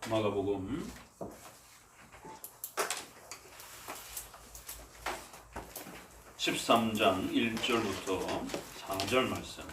마가복음 13장 1절부터 4절 말씀.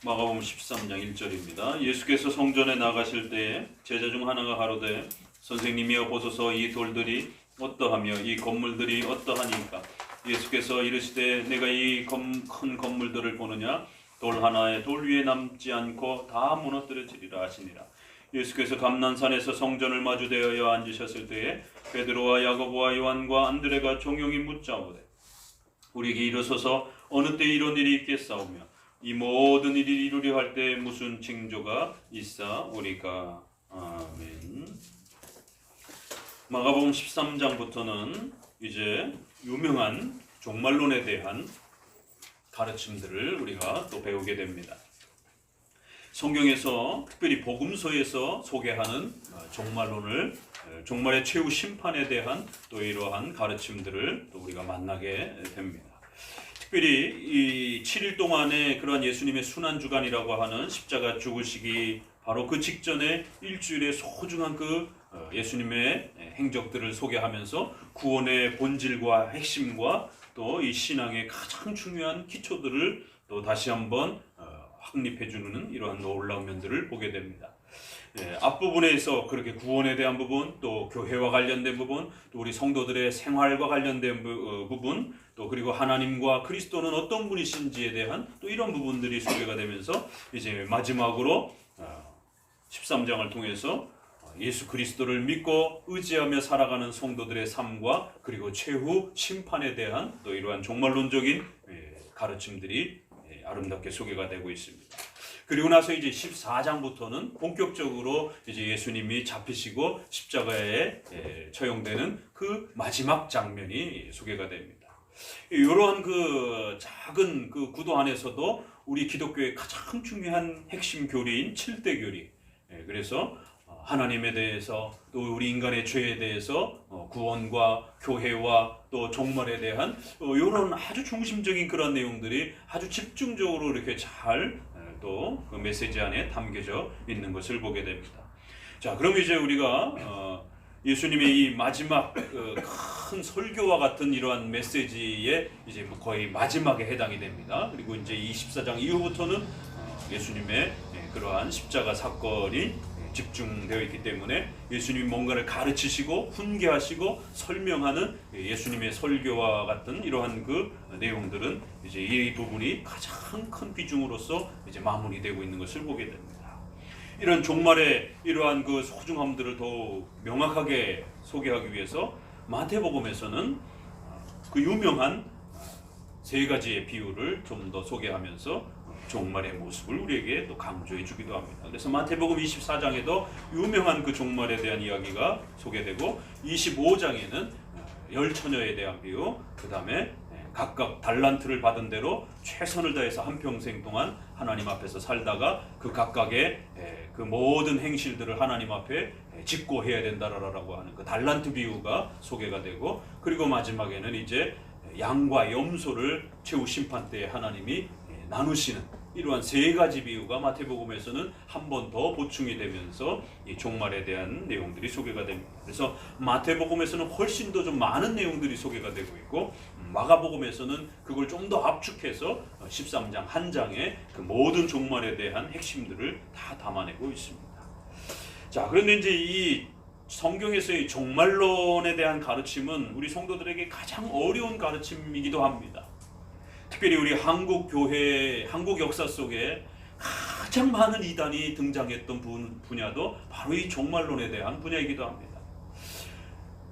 마가복음 13장 1절입니다. 예수께서 성전에 나가실 때에 제자 중 하나가 가로되 선생님이여 보소서 이 돌들이 어떠하며 이 건물들이 어떠하니까. 예수께서 이르시되 내가 이 큰 건물들을 보느냐. 돌 하나에 돌 위에 남지 않고 다 무너뜨려지리라 하시니라. 예수께서 감난산에서 성전을 마주대하여 앉으셨을 때에 베드로와 야고보와 요한과 안드레가 종용이 묻자오되 우리에게 이르소서 어느 때 이런 일이 있겠사오며 이 모든 일이 이루려 할 때 무슨 징조가 있사오리까. 아멘. 마가복음 13장부터는 이제 유명한 종말론에 대한 가르침들을 우리가 또 배우게 됩니다. 성경에서 특별히 복음서에서 소개하는 종말론을, 종말의 최후 심판에 대한 또 이러한 가르침들을 또 우리가 만나게 됩니다. 특별히 이 7일 동안의 그러한 예수님의 순환주간이라고 하는 십자가 죽으시기 바로 그 직전에 일주일의 소중한 그 예수님의 행적들을 소개하면서 구원의 본질과 핵심과 또 이 신앙의 가장 중요한 기초들을 또 다시 한번 확립해주는 이러한 놀라운 면들을 보게 됩니다. 앞부분에서 그렇게 구원에 대한 부분, 또 교회와 관련된 부분, 또 우리 성도들의 생활과 관련된 부분, 또 그리고 하나님과 그리스도는 어떤 분이신지에 대한 또 이런 부분들이 소개가 되면서 이제 마지막으로 13장을 통해서 예수 그리스도를 믿고 의지하며 살아가는 성도들의 삶과 그리고 최후 심판에 대한 또 이러한 종말론적인 가르침들이 아름답게 소개가 되고 있습니다. 그리고 나서 이제 14장부터는 본격적으로 이제 예수님이 잡히시고 십자가에 처형되는 그 마지막 장면이 소개가 됩니다. 이러한 그 작은 그 구도 안에서도 우리 기독교의 가장 중요한 핵심 교리인 7대 교리. 그래서 하나님에 대해서 또 우리 인간의 죄에 대해서 구원과 교회와 또 종말에 대한 이런 아주 중심적인 그런 내용들이 아주 집중적으로 이렇게 잘 또 그 메시지 안에 담겨져 있는 것을 보게 됩니다. 자, 그럼 이제 우리가 예수님의 이 마지막 큰 설교와 같은 이러한 메시지의 이제 거의 마지막에 해당이 됩니다. 그리고 이제 24장 이후부터는 예수님의 그러한 십자가 사건이 집중되어 있기 때문에 예수님이 뭔가를 가르치시고 훈계하시고 설명하는 예수님의 설교와 같은 이러한 그 내용들은 이제 이 부분이 가장 큰 비중으로서 이제 마무리되고 있는 것을 보게 됩니다. 이런 종말의 이러한 그 소중함들을 더 명확하게 소개하기 위해서 마태복음에서는 그 유명한 세 가지의 비유를 좀 더 소개하면서 종말의 모습을 우리에게 또 강조해 주기도 합니다. 그래서 마태복음 24장에도 유명한 그 종말에 대한 이야기가 소개되고 25장에는 열 처녀에 대한 비유, 그 다음에 각각 달란트를 받은 대로 최선을 다해서 한평생 동안 하나님 앞에서 살다가 그 각각의 그 모든 행실들을 하나님 앞에 짓고 해야 된다라고 하는 그 달란트 비유가 소개가 되고, 그리고 마지막에는 이제 양과 염소를 최후 심판 때에 하나님이 나누시는 이러한 세 가지 비유가 마태복음에서는 한 번 더 보충이 되면서 이 종말에 대한 내용들이 소개가 됩니다. 그래서 마태복음에서는 훨씬 더 좀 많은 내용들이 소개가 되고 있고, 마가복음에서는 그걸 좀 더 압축해서 13장 한 장에 그 모든 종말에 대한 핵심들을 다 담아내고 있습니다. 자, 그런데 이제 이 성경에서의 종말론에 대한 가르침은 우리 성도들에게 가장 어려운 가르침이기도 합니다. 특별히 우리 한국 교회, 한국 역사 속에 가장 많은 이단이 등장했던 분야도 바로 이 종말론에 대한 분야이기도 합니다.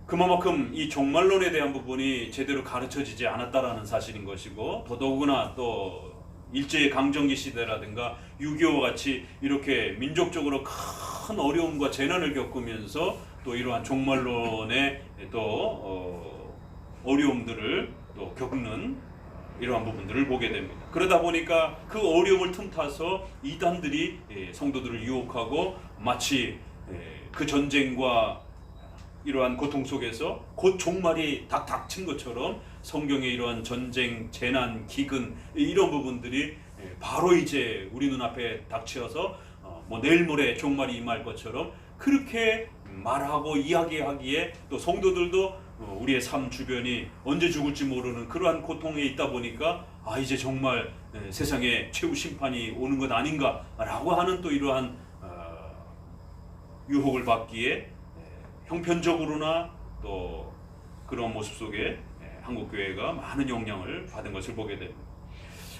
그만큼 이 종말론에 대한 부분이 제대로 가르쳐지지 않았다라는 사실인 것이고, 더더구나 또 일제의 강점기 시대라든가 6.25와 같이 이렇게 민족적으로 큰 어려움과 재난을 겪으면서 또 이러한 종말론의 또 어려움들을 또 겪는 이러한 부분들을 보게 됩니다. 그러다 보니까 그 어려움을 틈타서 이단들이 성도들을 유혹하고 마치 그 전쟁과 이러한 고통 속에서 곧 종말이 딱 닥친 것처럼 성경의 이러한 전쟁, 재난, 기근 이런 부분들이 바로 이제 우리 눈앞에 닥쳐서 뭐 내일 모레 종말이 임할 것처럼 그렇게 말하고 이야기하기에 또 성도들도 우리의 삶 주변이 언제 죽을지 모르는 그러한 고통에 있다 보니까 이제 정말 세상에 최후 심판이 오는 것 아닌가라고 하는 또 이러한 유혹을 받기에 형편적으로나 또 그런 모습 속에 한국교회가 많은 영향을 받은 것을 보게 됩니다.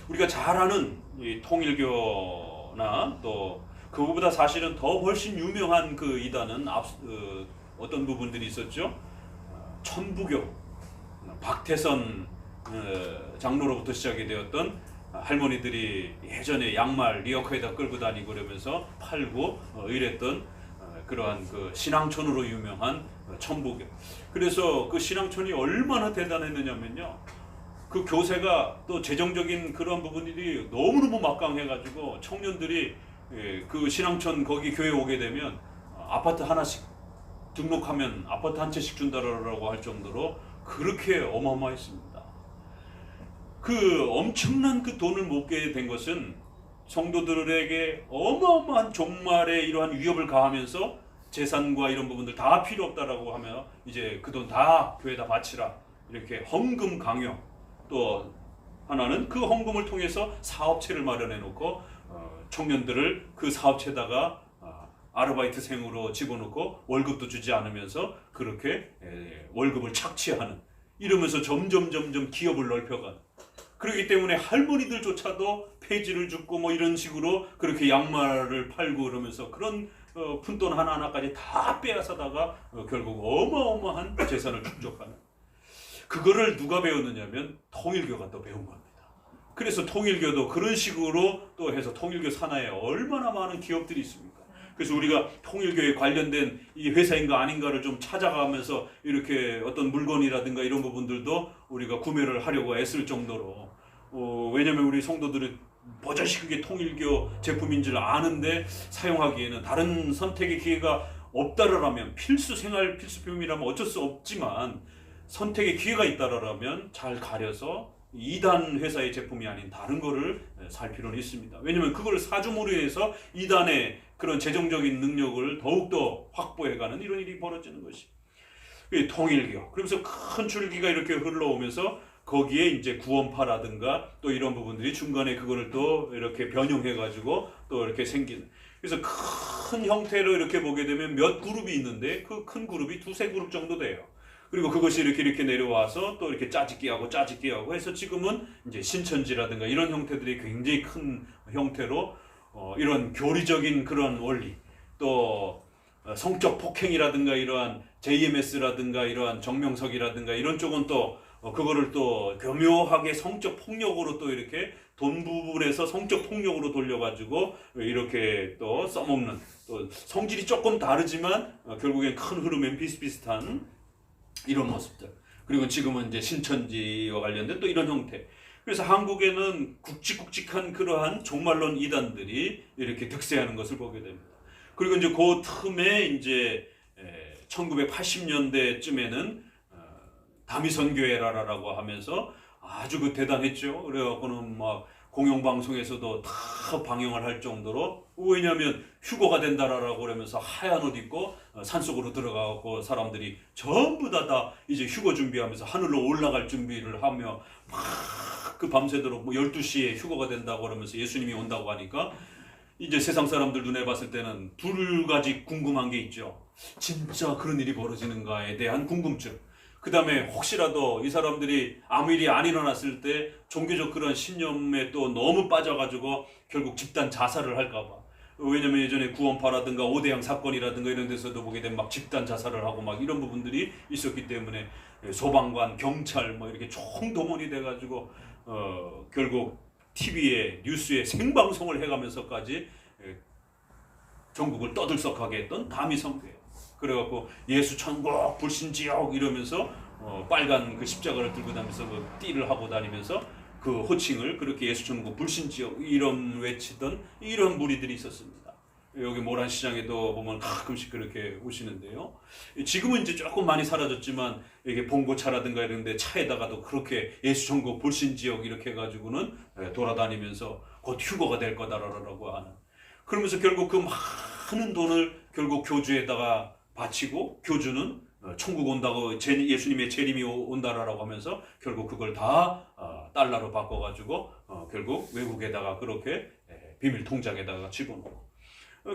우리가 잘 아는 이 통일교나 또 그거보다 사실은 더 훨씬 유명한 그 이단은 어떤 부분들이 있었죠. 천부교, 박태선 장로로부터 시작이 되었던 할머니들이 예전에 양말 리어카에다 끌고 다니고 그러면서 팔고 이랬던 그러한 그 신앙촌으로 유명한 천부교. 그래서 그 신앙촌이 얼마나 대단했느냐면요. 그 교세가 또 재정적인 그런 부분들이 너무너무 막강해가지고 청년들이 그 신앙촌 거기 교회 오게 되면 아파트 하나씩 등록하면 아파트 한 채씩 준다라고 할 정도로 그렇게 어마어마했습니다. 그 엄청난 그 돈을 모으게 된 것은 성도들에게 어마어마한 종말의 이러한 위협을 가하면서 재산과 이런 부분들 다 필요 없다라고 하면 이제 그 돈 다 교회에다 바치라 이렇게 헌금 강요. 또 하나는 그 헌금을 통해서 사업체를 마련해 놓고 청년들을 그 사업체에다가 아르바이트생으로 집어넣고 월급도 주지 않으면서 그렇게 월급을 착취하는 이러면서 점점 기업을 넓혀가는. 그렇기 때문에 할머니들조차도 폐지를 줍고 뭐 이런 식으로 그렇게 양말을 팔고 그러면서 그런 푼돈 하나하나까지 다 빼앗아다가 결국 어마어마한 재산을 축적하는. 그거를 누가 배웠느냐면 통일교가 또 배운 겁니다. 그래서 통일교도 그런 식으로 또 해서 통일교 산하에 얼마나 많은 기업들이 있습니까? 그래서 우리가 통일교에 관련된 이 회사인가 아닌가를 좀 찾아가면서 이렇게 어떤 물건이라든가 이런 부분들도 우리가 구매를 하려고 애쓸 정도로 왜냐면 우리 성도들이 버젓이 그게 통일교 제품인 줄 아는데 사용하기에는 다른 선택의 기회가 없다라면 생활 필수품이라면 어쩔 수 없지만 선택의 기회가 있다라면 잘 가려서 2단 회사의 제품이 아닌 다른 거를 살 필요는 있습니다. 왜냐면 그걸 사줌으로 해서 2단의 그런 재정적인 능력을 더욱더 확보해가는 이런 일이 벌어지는 것이 통일교. 그러면서 큰 줄기가 이렇게 흘러오면서 거기에 이제 구원파라든가 또 이런 부분들이 중간에 그거를 또 이렇게 변형해가지고 또 이렇게 생기는. 그래서 큰 형태로 이렇게 보게 되면 몇 그룹이 있는데 그 큰 그룹이 두세 그룹 정도 돼요. 그리고 그것이 이렇게 내려와서 또 이렇게 짜집기 하고 해서 지금은 이제 신천지라든가 이런 형태들이 굉장히 큰 형태로 이런 교리적인 그런 원리 또 성적 폭행이라든가 이러한 JMS라든가 이러한 정명석이라든가 이런 쪽은 또 그거를 또 교묘하게 성적 폭력으로 또 이렇게 돈 부분에서 성적 폭력으로 돌려가지고 이렇게 또 써먹는 또 성질이 조금 다르지만 결국엔 큰 흐름엔 비슷비슷한 이런 모습들. 그리고 지금은 이제 신천지와 관련된 또 이런 형태. 그래서 한국에는 굵직굵직한 그러한 종말론 이단들이 이렇게 득세하는 것을 보게 됩니다. 그리고 이제 그 틈에 이제 1980년대쯤에는 다미선교회라고 하면서 아주 그 대단했죠. 그래갖고는 막 공영방송에서도 다 방영을 할 정도로 왜냐하면 휴거가 된다라고 그러면서 하얀 옷 입고 산속으로 들어가고 사람들이 전부 다 이제 휴거 준비하면서 하늘로 올라갈 준비를 하며 막 그 밤새도록 뭐 12시에 휴거가 된다고 그러면서 예수님이 온다고 하니까 이제 세상 사람들 눈에 봤을 때는 두 가지 궁금한 게 있죠. 진짜 그런 일이 벌어지는가에 대한 궁금증. 그 다음에 혹시라도 이 사람들이 아무 일이 안 일어났을 때 종교적 그런 신념에 또 너무 빠져가지고 결국 집단 자살을 할까봐. 왜냐면 예전에 구원파라든가 오대양 사건이라든가 이런 데서도 보게 되면 막 집단 자살을 하고 막 이런 부분들이 있었기 때문에 소방관, 경찰 뭐 이렇게 총동원이 돼가지고 결국 TV에 뉴스에 생방송을 해가면서까지 전국을 떠들썩하게 했던 다미선교회. 그래갖고 예수 천국 불신지옥 이러면서 빨간 그 십자가를 들고 다니면서 그 띠를 하고 다니면서 그 호칭을 그렇게 예수 천국 불신지옥 이런 외치던 이런 무리들이 있었습니다. 여기 모란시장에도 보면 가끔씩 그렇게 오시는데요. 지금은 이제 조금 많이 사라졌지만 이게 봉고차라든가 이런 데 차에다가도 그렇게 예수천국 불신지역 이렇게 해가지고는 돌아다니면서 곧 휴거가 될 거다라고 하는. 그러면서 결국 그 많은 돈을 결국 교주에다가 바치고 교주는 천국 온다고 예수님의 재림이 온다라고 하면서 결국 그걸 다 달러로 바꿔가지고 결국 외국에다가 그렇게 비밀 통장에다가 집어넣고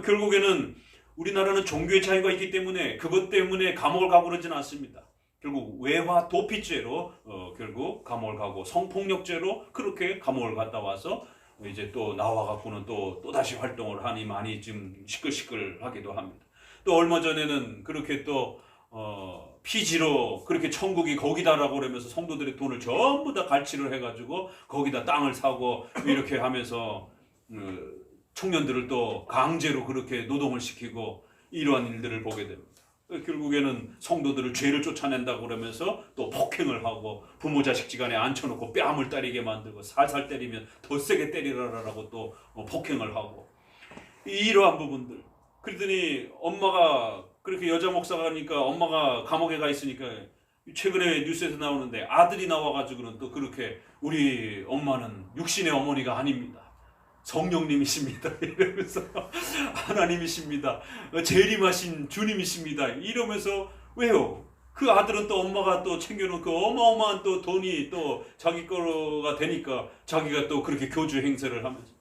결국에는 우리나라는 종교의 차이가 있기 때문에 그것 때문에 감옥을 가고 그러지는 않습니다. 결국 외화 도피죄로 결국 감옥을 가고 성폭력죄로 그렇게 감옥을 갔다 와서 이제 또 나와갖고는 또 다시 활동을 하니 많이 좀 시끌시끌하기도 합니다. 또 얼마 전에는 그렇게 또 피지로 그렇게 천국이 거기다라고 그러면서 성도들의 돈을 전부 다 갈취를 해가지고 거기다 땅을 사고 이렇게 하면서 청년들을 또 강제로 그렇게 노동을 시키고 이러한 일들을 보게 됩니다. 결국에는 성도들을 죄를 쫓아낸다고 그러면서 또 폭행을 하고 부모 자식지간에 앉혀놓고 뺨을 때리게 만들고 살살 때리면 더 세게 때리라라고 또 폭행을 하고 이러한 부분들. 그러더니 엄마가 그렇게 여자 목사가 하니까 엄마가 감옥에 가 있으니까 최근에 뉴스에서 나오는데 아들이 나와가지고는 또 그렇게 우리 엄마는 육신의 어머니가 아닙니다. 성령님이십니다. 이러면서 하나님이십니다. 재림하신 주님이십니다. 이러면서 왜요? 그 아들은 또 엄마가 또 챙겨놓은 그 어마어마한 또 돈이 또 자기 거가 되니까 자기가 또 그렇게 교주 행세를 하면서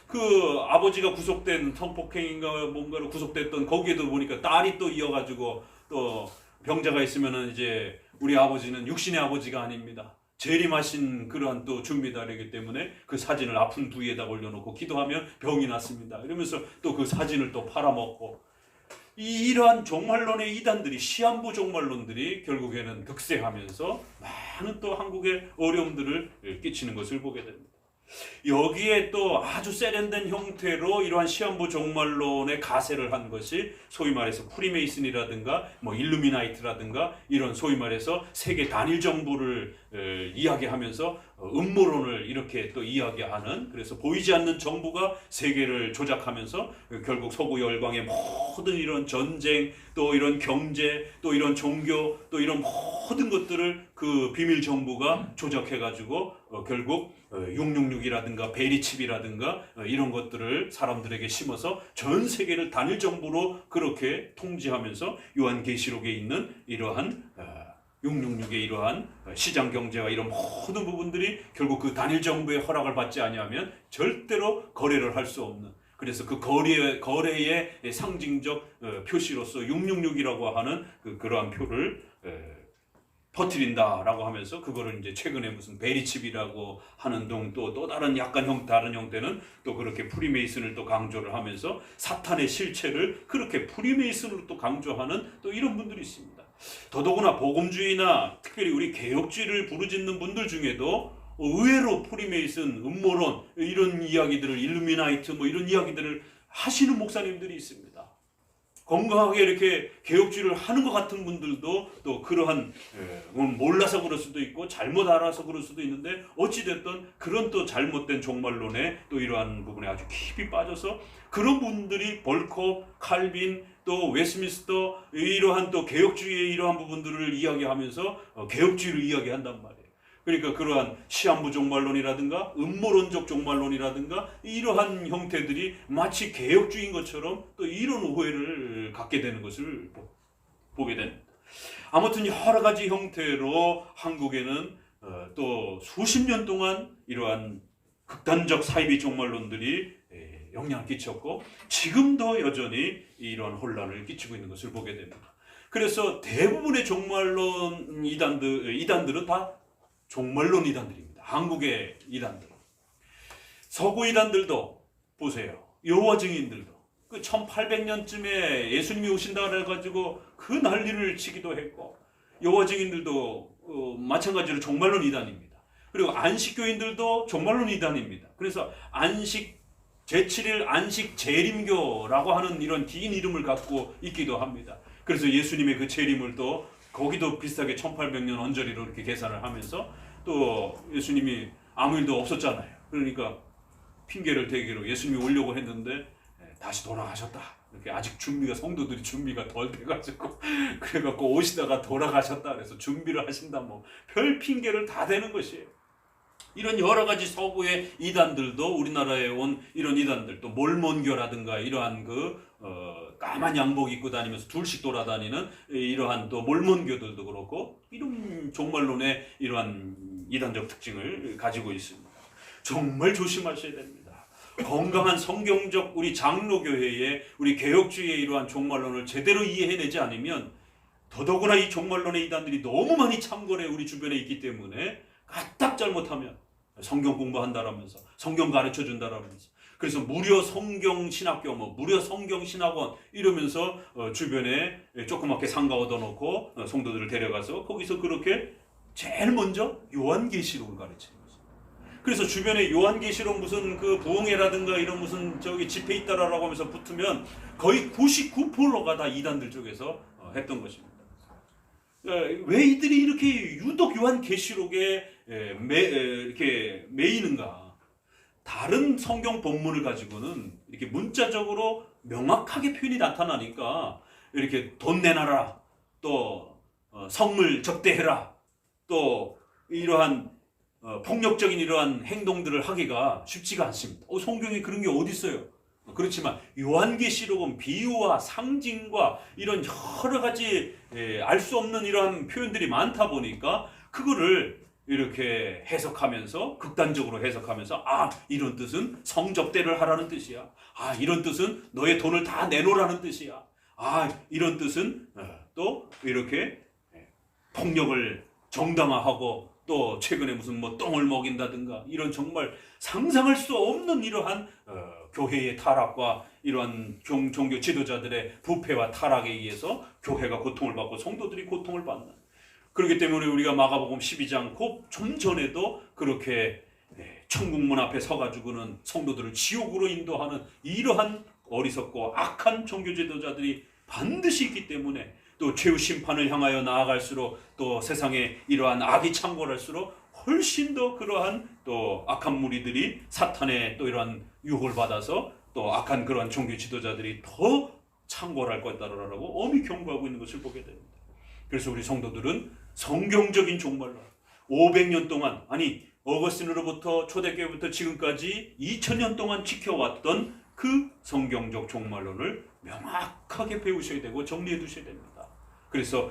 그 아버지가 구속된 성폭행인가 뭔가로 구속됐던 거기에도 보니까 딸이 또 이어가지고 또 병자가 있으면은 이제 우리 아버지는 육신의 아버지가 아닙니다. 재림하신 그러한 또 준비다이기 때문에 그 사진을 아픈 부위에다 올려놓고 기도하면 병이 낫습니다. 이러면서 또 그 사진을 또 팔아먹고 이러한 종말론의 이단들이 시한부 종말론들이 결국에는 득세하면서 많은 또 한국에 어려움들을 끼치는 것을 보게 됩니다. 여기에 또 아주 세련된 형태로 이러한 시한부 종말론의 가세를 한 것이 소위 말해서 프리메이슨이라든가 뭐 일루미나이트라든가 이런 소위 말해서 세계 단일 정부를 이야기하면서 음모론을 이렇게 또 이야기하는, 그래서 보이지 않는 정부가 세계를 조작하면서 결국 서구 열강의 모든 이런 전쟁, 또 이런 경제, 또 이런 종교, 또 이런 모든 것들을 그 비밀 정부가 조작해가지고 결국 666이라든가 베리칩이라든가 이런 것들을 사람들에게 심어서 전 세계를 단일 정부로 그렇게 통치하면서 요한계시록에 있는 이러한 666의 이러한 시장 경제와 이런 모든 부분들이 결국 그 단일 정부의 허락을 받지 아니하면 절대로 거래를 할 수 없는, 그래서 그 거래의 상징적 표시로서 666이라고 하는 그러한 표를 퍼뜨린다라고 하면서 그거를 이제 최근에 무슨 베리칩이라고 하는 등 또 다른 약간 다른 형태는 또 그렇게 프리메이슨을 또 강조를 하면서 사탄의 실체를 그렇게 프리메이슨으로 또 강조하는 또 이런 분들이 있습니다. 더더구나 복음주의나 특별히 우리 개혁주의를 부르짖는 분들 중에도 의외로 프리메이슨, 음모론 이런 이야기들을, 일루미나이트 뭐 이런 이야기들을 하시는 목사님들이 있습니다. 건강하게 이렇게 개혁주의를 하는 것 같은 분들도 또 그러한 몰라서 그럴 수도 있고 잘못 알아서 그럴 수도 있는데 어찌됐든 그런 또 잘못된 종말론에 또 이러한 부분에 아주 깊이 빠져서 그런 분들이 벌컵, 칼빈, 또 웨스민스터 이러한 또 개혁주의의 이러한 부분들을 이야기하면서 개혁주의를 이야기한단 말이에요. 그러니까 그러한 시한부 종말론이라든가 음모론적 종말론이라든가 이러한 형태들이 마치 개혁주의인 것처럼 또 이런 오해를 갖게 되는 것을 보게 됩니다. 아무튼 여러 가지 형태로 한국에는 또 수십 년 동안 이러한 극단적 사이비 종말론들이 영향을 끼쳤고 지금도 여전히 이러한 혼란을 끼치고 있는 것을 보게 됩니다. 그래서 대부분의 종말론 이단들은 다 종말론 이단들입니다. 한국의 이단들. 서구 이단들도 보세요. 여호와 증인들도 그 1800년쯤에 예수님이 오신다 그래가지고 그 난리를 치기도 했고, 여호와 증인들도 마찬가지로 종말론 이단입니다. 그리고 안식교인들도 종말론 이단입니다. 그래서 안식 제7일 안식 재림교라고 하는 이런 긴 이름을 갖고 있기도 합니다. 그래서 예수님의 그 재림을 또 거기도 비슷하게 1800년 언저리로 이렇게 계산을 하면서 또 예수님이 아무 일도 없었잖아요. 그러니까 핑계를 대기로 예수님이 오려고 했는데 다시 돌아가셨다. 이렇게 아직 성도들이 준비가 덜 돼가지고 그래갖고 오시다가 돌아가셨다. 그래서 준비를 하신다. 뭐 별 핑계를 다 대는 것이에요. 이런 여러 가지 서구의 이단들도 우리나라에 온 이런 이단들, 또 몰몬교라든가 이러한 까만 양복 입고 다니면서 둘씩 돌아다니는 이러한 또 몰몬교들도 그렇고 이런 종말론의 이러한 이단적 특징을 가지고 있습니다. 정말 조심하셔야 됩니다. 건강한 성경적 우리 장로교회의 우리 개혁주의의 이러한 종말론을 제대로 이해해내지 않으면 더더구나 이 종말론의 이단들이 너무 많이 창궐해 우리 주변에 있기 때문에 까딱 잘못하면 성경 공부한다라면서 성경 가르쳐준다라면서 그래서 무료 성경 신학교 무료 성경 신학원 이러면서 주변에 조그맣게 상가 얻어놓고 성도들을 데려가서 거기서 그렇게 제일 먼저 요한계시록을 가르치는 거죠. 그래서 주변에 요한계시록 무슨 부흥회라든가 이런 무슨 집회 있다라고 하면서 붙으면 거의 99%가 다 이단들 쪽에서 했던 것입니다. 왜 이들이 이렇게 유독 요한계시록에 이렇게 매이는가? 다른 성경 본문을 가지고는 이렇게 문자적으로 명확하게 표현이 나타나니까 이렇게 돈 내놔라, 또 성물 접대해라, 또 이러한 폭력적인 이러한 행동들을 하기가 쉽지가 않습니다. 성경에 그런 게 어디 있어요? 그렇지만 요한계시록은 비유와 상징과 이런 여러 가지 알 수 없는 이러한 표현들이 많다 보니까 그거를 이렇게 해석하면서 극단적으로 해석하면서 이런 뜻은 성접대를 하라는 뜻이야. 이런 뜻은 너의 돈을 다 내놓으라는 뜻이야. 이런 뜻은 또 이렇게 폭력을 정당화하고 또 최근에 무슨 똥을 먹인다든가 이런 정말 상상할 수 없는 이러한 교회의 타락과 이러한 종교 지도자들의 부패와 타락에 의해서 교회가 고통을 받고 성도들이 고통을 받는, 그렇기 때문에 우리가 마가복음 12장 좀 전에도 그렇게 천국문 앞에 서가지고는 성도들을 지옥으로 인도하는 이러한 어리석고 악한 종교 지도자들이 반드시 있기 때문에 또 최후 심판을 향하여 나아갈수록 또 세상에 이러한 악이 창궐할수록 훨씬 더 그러한 또 악한 무리들이 사탄의 또 이러한 유혹을 받아서 또 악한 그러한 종교 지도자들이 더 창궐할 것이다라고 엄히 경고하고 있는 것을 보게 됩니다. 그래서 우리 성도들은 성경적인 종말론 500년 동안 어거스틴으로부터 초대교회부터 지금까지 2000년 동안 지켜왔던 그 성경적 종말론을 명확하게 배우셔야 되고 정리해 두셔야 됩니다. 그래서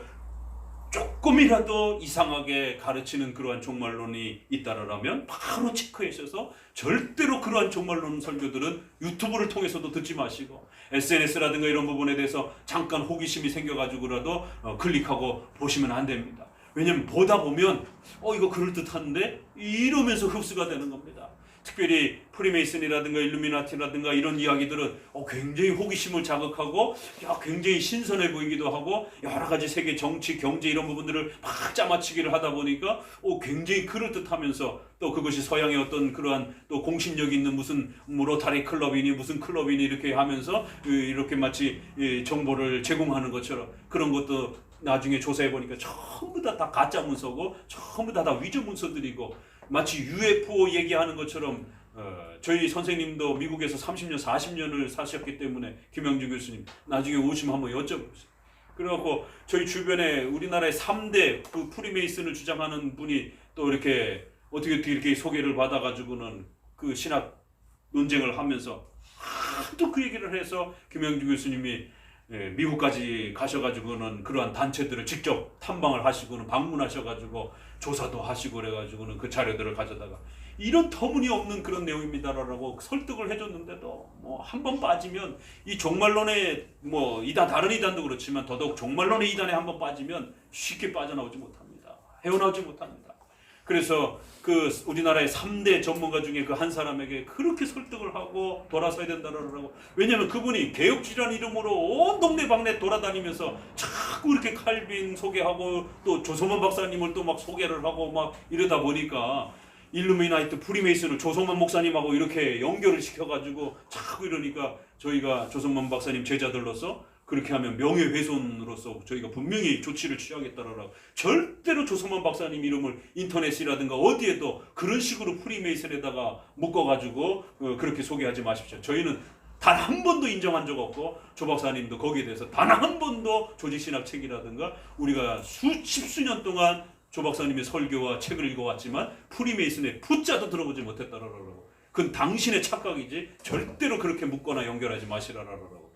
조금이라도 이상하게 가르치는 그러한 종말론이 있다라면 바로 체크하셔서 절대로 그러한 종말론 설교들은 유튜브를 통해서도 듣지 마시고 SNS라든가 이런 부분에 대해서 잠깐 호기심이 생겨가지고라도 클릭하고 보시면 안 됩니다. 왜냐면 보다 보면 이거 그럴듯한데 이러면서 흡수가 되는 겁니다. 특별히 프리메이슨이라든가 일루미나티라든가 이런 이야기들은 굉장히 호기심을 자극하고 굉장히 신선해 보이기도 하고 여러 가지 세계 정치, 경제 이런 부분들을 막 짜맞추기를 하다 보니까 굉장히 그럴듯하면서 또 그것이 서양의 어떤 그러한 또 공신력 있는 무슨 로타리 클럽이니 무슨 클럽이니 이렇게 하면서 이렇게 마치 정보를 제공하는 것처럼 그런 것도 나중에 조사해 보니까 전부 다 가짜 문서고 전부 다 위조 문서들이고 마치 UFO 얘기하는 것처럼 저희 선생님도 미국에서 30년, 40년을 사셨기 때문에 김영준 교수님 나중에 오시면 한번 여쭤보세요. 그래갖고 저희 주변에 우리나라의 3대 그 프리메이슨을 주장하는 분이 또 이렇게 어떻게 이렇게 소개를 받아가지고는 그 신학 논쟁을 하면서 하도 그 얘기를 해서 김영준 교수님이 미국까지 가셔가지고는 그러한 단체들을 직접 탐방을 하시고는 방문하셔가지고 조사도 하시고 그래가지고는 그 자료들을 가져다가 이런 터무니없는 그런 내용입니다라고 설득을 해줬는데도 한 번 빠지면 이 종말론의 이단 다른 이단도 그렇지만 더더욱 종말론의 이단에 한 번 빠지면 쉽게 빠져나오지 못합니다. 헤어나오지 못합니다. 그래서 그 우리나라의 3대 전문가 중에 그 한 사람에게 그렇게 설득을 하고 돌아서야 된다라고. 왜냐하면 그분이 개혁주의라는 이름으로 온 동네방네 돌아다니면서 자꾸 이렇게 칼빈 소개하고 또 조성만 박사님을 또 막 소개를 하고 막 이러다 보니까 일루미나이트 프리메이슨을 조성만 목사님하고 이렇게 연결을 시켜가지고 자꾸 이러니까 저희가 조성만 박사님 제자들로서 그렇게 하면 명예훼손으로서 저희가 분명히 조치를 취하겠다라고. 절대로 조성만 박사님 이름을 인터넷이라든가 어디에도 그런 식으로 프리메이슨에다가 묶어가지고 그렇게 소개하지 마십시오. 저희는 단 한 번도 인정한 적 없고, 조 박사님도 거기에 대해서 단 한 번도 조직신학 책이라든가 우리가 십수년 동안 조 박사님의 설교와 책을 읽어왔지만 프리메이슨의 푸자도 들어보지 못했다라고. 그건 당신의 착각이지 절대로 그렇게 묶거나 연결하지 마시라라고.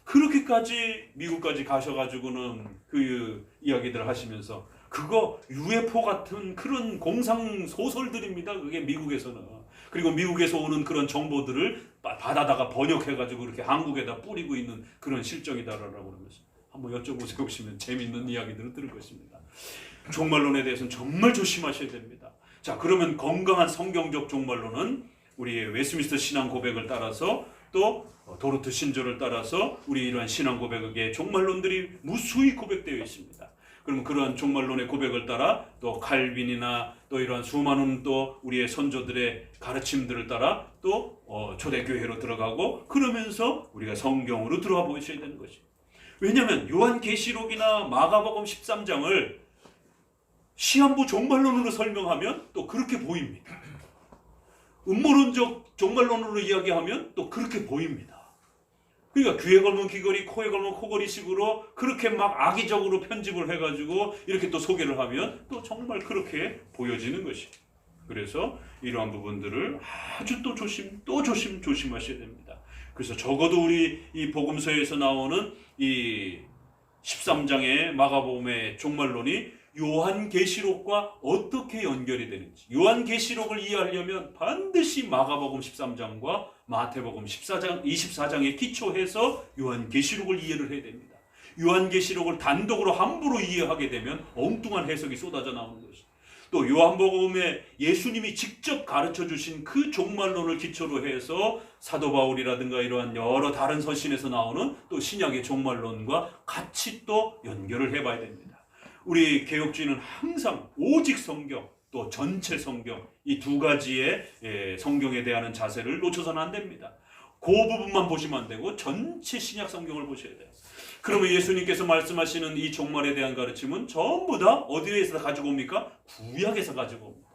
그렇게까지 미국까지 가셔가지고는 그 이야기들을 하시면서, 그거 UFO 같은 그런 공상 소설들입니다. 그게 미국에서는. 그리고 미국에서 오는 그런 정보들을 받아다가 번역해가지고 이렇게 한국에다 뿌리고 있는 그런 실정이다라고 그러면서 한번 여쭤보시면 재밌는 이야기들을 들을 것입니다. 종말론에 대해서는 정말 조심하셔야 됩니다. 자, 그러면 건강한 성경적 종말론은 우리의 웨스민스터 신앙 고백을 따라서 또 도르트 신조를 따라서 우리 이러한 신앙 고백의 종말론들이 무수히 고백되어 있습니다. 그러면 그러한 종말론의 고백을 따라 또 칼빈이나 또 이러한 수많은 또 우리의 선조들의 가르침들을 따라 또 초대교회로 들어가고, 그러면서 우리가 성경으로 들어가 보셔야 되는 것입니다. 왜냐하면 요한계시록이나 마가복음 13장을 시한부 종말론으로 설명하면 또 그렇게 보입니다. 음모론적 종말론으로 이야기하면 또 그렇게 보입니다. 그러니까 귀에 걸면 귀걸이, 코에 걸면 코걸이식으로 그렇게 막 악의적으로 편집을 해가지고 이렇게 또 소개를 하면 또 정말 그렇게 보여지는 것이죠. 그래서 이러한 부분들을 아주 또 조심하셔야 됩니다. 그래서 적어도 우리 이 복음서에서 나오는 이 13장의 마가복음의 종말론이 요한계시록과 어떻게 연결이 되는지, 요한계시록을 이해하려면 반드시 마가복음 13장과 마태복음 24장에 기초해서 요한계시록을 이해를 해야 됩니다. 요한계시록을 단독으로 함부로 이해하게 되면 엉뚱한 해석이 쏟아져 나오는 것이죠. 또 요한복음에 예수님이 직접 가르쳐 주신 그 종말론을 기초로 해서 사도 바울이라든가 이러한 여러 다른 서신에서 나오는 또 신약의 종말론과 같이 또 연결을 해봐야 됩니다. 우리 개혁주의는 항상 오직 성경 또 전체 성경, 이 두 가지의 성경에 대한 자세를 놓쳐서는 안 됩니다. 그 부분만 보시면 안 되고 전체 신약 성경을 보셔야 돼요. 그러면 예수님께서 말씀하시는 이 종말에 대한 가르침은 전부 다 어디에서 가지고 옵니까? 구약에서 가지고 옵니다.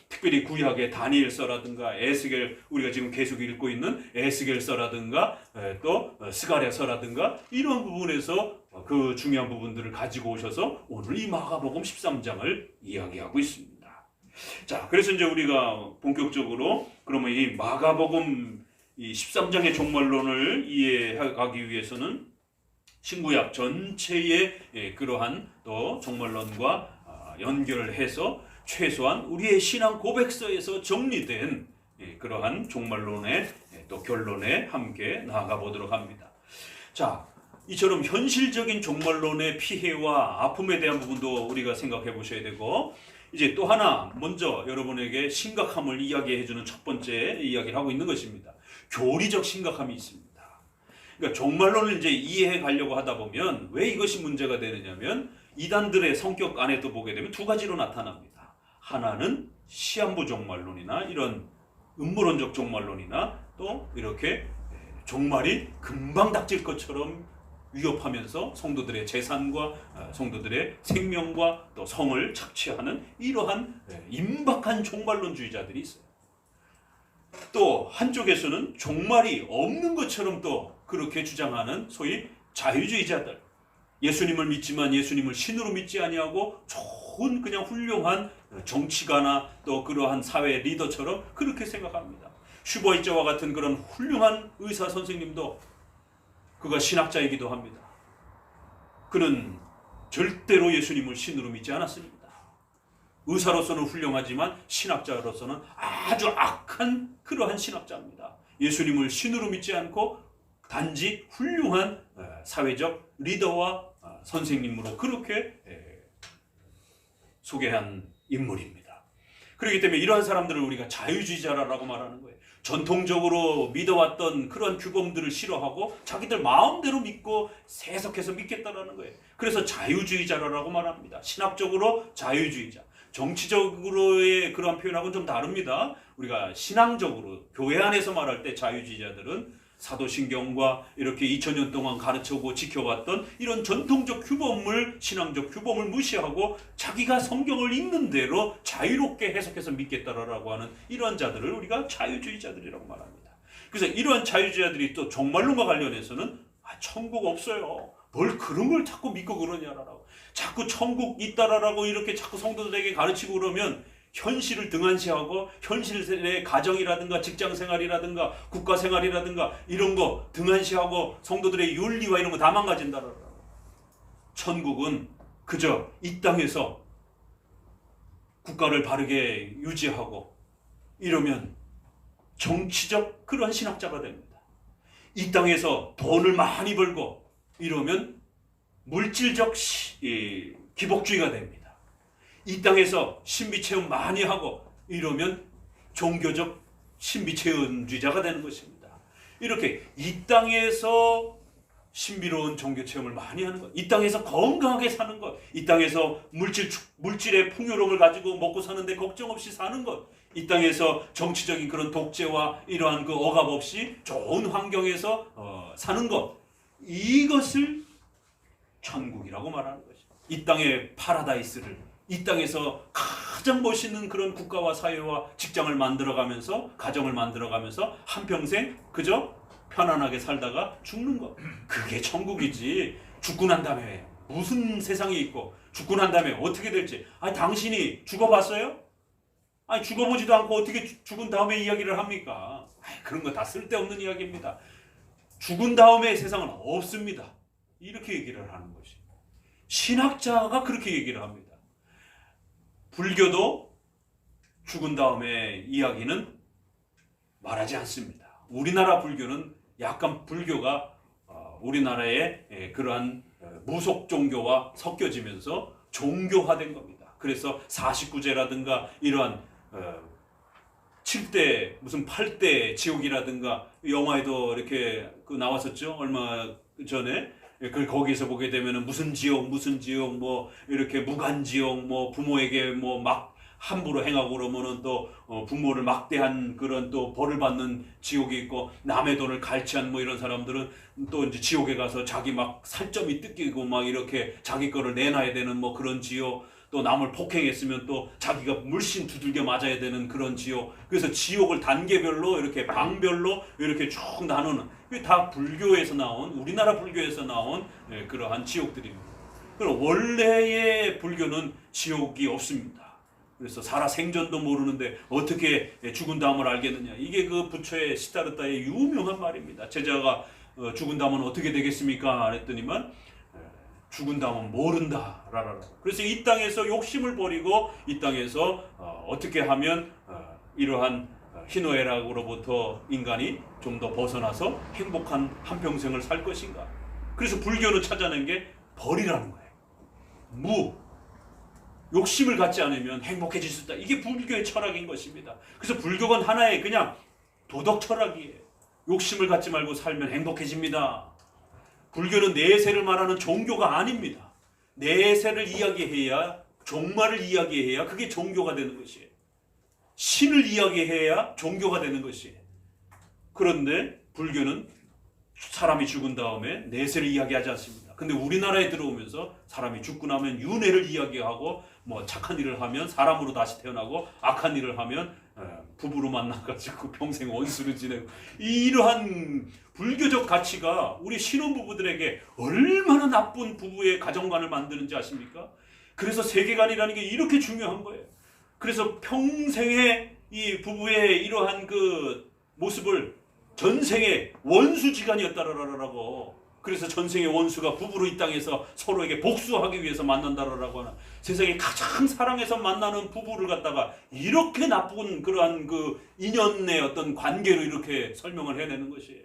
특별히 구약의 다니엘서라든가 에스겔, 우리가 지금 계속 읽고 있는 에스겔서라든가 또 스가랴서라든가 이런 부분에서 그 중요한 부분들을 가지고 오셔서 오늘 이 마가복음 13장을 이야기하고 있습니다. 자, 그래서 이제 우리가 본격적으로 그러면 이 마가복음 이 13장의 종말론을 이해하기 위해서는 신구약 전체의 그러한 또 종말론과 연결을 해서 최소한 우리의 신앙 고백서에서 정리된 그러한 종말론의 또 결론에 함께 나아가 보도록 합니다. 자, 이처럼 현실적인 종말론의 피해와 아픔에 대한 부분도 우리가 생각해 보셔야 되고, 이제 또 하나 먼저 여러분에게 심각함을 이야기해주는 첫 번째 이야기를 하고 있는 것입니다. 교리적 심각함이 있습니다. 그러니까 종말론을 이제 이해해 가려고 하다 보면 왜 이것이 문제가 되느냐면 이단들의 성격 안에도 보게 되면 두 가지로 나타납니다. 하나는 시한부 종말론이나 이런 음모론적 종말론이나 또 이렇게 종말이 금방 닥칠 것처럼 위협하면서 성도들의 재산과 성도들의 생명과 또 성을 착취하는 이러한 임박한 종말론주의자들이 있어요. 또 한쪽에서는 종말이 없는 것처럼 또 그렇게 주장하는 소위 자유주의자들, 예수님을 믿지만 예수님을 신으로 믿지 아니하고 좋은 그냥 훌륭한 정치가나 또 그러한 사회 리더처럼 그렇게 생각합니다. 슈버이처와 같은 그런 훌륭한 의사 선생님도 그가 신학자이기도 합니다. 그는 절대로 예수님을 신으로 믿지 않았습니다. 의사로서는 훌륭하지만 신학자로서는 아주 악한 그러한 신학자입니다. 예수님을 신으로 믿지 않고 단지 훌륭한 사회적 리더와 선생님으로 그렇게 소개한 인물입니다. 그렇기 때문에 이러한 사람들을 우리가 자유주의자라고 말하는 거예요. 전통적으로 믿어왔던 그런 규범들을 싫어하고 자기들 마음대로 믿고 세속해서 믿겠다라는 거예요. 그래서 자유주의자라고 말합니다. 신학적으로 자유주의자. 정치적으로의 그러한 표현하고는 좀 다릅니다. 우리가 신앙적으로 교회 안에서 말할 때 자유주의자들은 사도신경과 이렇게 2000년 동안 가르쳐고 지켜왔던 이런 전통적 규범을, 신앙적 규범을 무시하고 자기가 성경을 읽는 대로 자유롭게 해석해서 믿겠다라고 하는 이런 자들을 우리가 자유주의자들이라고 말합니다. 그래서 이러한 자유주의자들이 또 종말론과 관련해서는 천국 없어요. 뭘 그런 걸 자꾸 믿고 그러냐라고. 자꾸 천국 있다라고 이렇게 자꾸 성도들에게 가르치고 그러면 현실을 등한시하고 현실의 가정이라든가 직장생활이라든가 국가생활이라든가 이런 거 등한시하고 성도들의 윤리와 이런 거 다 망가진다라고. 천국은 그저 이 땅에서 국가를 바르게 유지하고 이러면 정치적 그런 신학자가 됩니다. 이 땅에서 돈을 많이 벌고 이러면 물질적 기복주의가 됩니다. 이 땅에서 신비체험 많이 하고 이러면 종교적 신비체험주의자가 되는 것입니다. 이렇게 이 땅에서 신비로운 종교체험을 많이 하는 것, 이 땅에서 건강하게 사는 것, 이 땅에서 물질의 풍요로움을 가지고 먹고 사는데 걱정 없이 사는 것, 이 땅에서 정치적인 그런 독재와 이러한 그 억압 없이 좋은 환경에서 사는 것, 이것을 천국이라고 말하는 것입니다. 이 땅의 파라다이스를, 이 땅에서 가장 멋있는 그런 국가와 사회와 직장을 만들어가면서 가정을 만들어가면서 한평생 그저 편안하게 살다가 죽는 것, 그게 천국이지. 죽고 난 다음에 무슨 세상이 있고 죽고 난 다음에 어떻게 될지. 아니 당신이 죽어봤어요? 아니 죽어보지도 않고 어떻게 죽은 다음에 이야기를 합니까? 아니, 그런 거 다 쓸데없는 이야기입니다. 죽은 다음에 세상은 없습니다. 이렇게 얘기를 하는 것이. 신학자가 그렇게 얘기를 합니다. 불교도 죽은 다음에 이야기는 말하지 않습니다. 우리나라 불교는 약간 불교가 우리나라의 그러한 무속 종교와 섞여지면서 종교화된 겁니다. 그래서 49제라든가 이러한 7대 무슨 8대 지옥이라든가 영화에도 이렇게 나왔었죠. 얼마 전에. 거기서 보게 되면은 무슨 지옥 뭐 이렇게 무간지옥 뭐 부모에게 뭐 막 함부로 행하고 그러면은 또 부모를 막대한 그런 또 벌을 받는 지옥이 있고, 남의 돈을 갈취한 뭐 이런 사람들은 또 이제 지옥에 가서 자기 막 살점이 뜯기고 막 이렇게 자기 거를 내놔야 되는 뭐 그런 지옥, 또 남을 폭행했으면 또 자기가 물씬 두들겨 맞아야 되는 그런 지옥. 그래서 지옥을 단계별로 이렇게 방별로 이렇게 쭉 나누는, 이게 다 불교에서 나온, 우리나라 불교에서 나온 그러한 지옥들입니다. 그럼 원래의 불교는 지옥이 없습니다. 그래서 살아 생전도 모르는데 어떻게 죽은 다음을 알겠느냐. 이게 그 부처의 시타르타의 유명한 말입니다. 제자가 죽은 다음은 어떻게 되겠습니까? 했더니만 죽은 다음은 모른다. 라라. 그래서 이 땅에서 욕심을 버리고 이 땅에서 어떻게 하면 이러한 희노애락으로부터 인간이 좀 더 벗어나서 행복한 한평생을 살 것인가. 그래서 불교는 찾아낸 게 벌이라는 거예요. 욕심을 갖지 않으면 행복해질 수 있다. 이게 불교의 철학인 것입니다. 그래서 불교는 하나의 그냥 도덕 철학이에요. 욕심을 갖지 말고 살면 행복해집니다. 불교는 내세를 말하는 종교가 아닙니다. 내세를 이야기해야, 종말을 이야기해야 그게 종교가 되는 것이에요. 신을 이야기해야 종교가 되는 것이에요. 그런데 불교는 사람이 죽은 다음에 내세를 이야기하지 않습니다. 근데 우리나라에 들어오면서 사람이 죽고 나면 윤회를 이야기하고, 뭐 착한 일을 하면 사람으로 다시 태어나고, 악한 일을 하면 부부로 만나가지고 평생 원수를 지내고, 이러한 불교적 가치가 우리 신혼부부들에게 얼마나 나쁜 부부의 가정관을 만드는지 아십니까? 그래서 세계관이라는 게 이렇게 중요한 거예요. 그래서 평생의 이 부부의 이러한 그 모습을 전생의 원수지간이었다라고, 그래서 전생의 원수가 부부로 이 땅에서 서로에게 복수하기 위해서 만난다라고 하는, 세상에 가장 사랑해서 만나는 부부를 갖다가 이렇게 나쁜 그러한 그 인연의 어떤 관계로 이렇게 설명을 해내는 것이에요.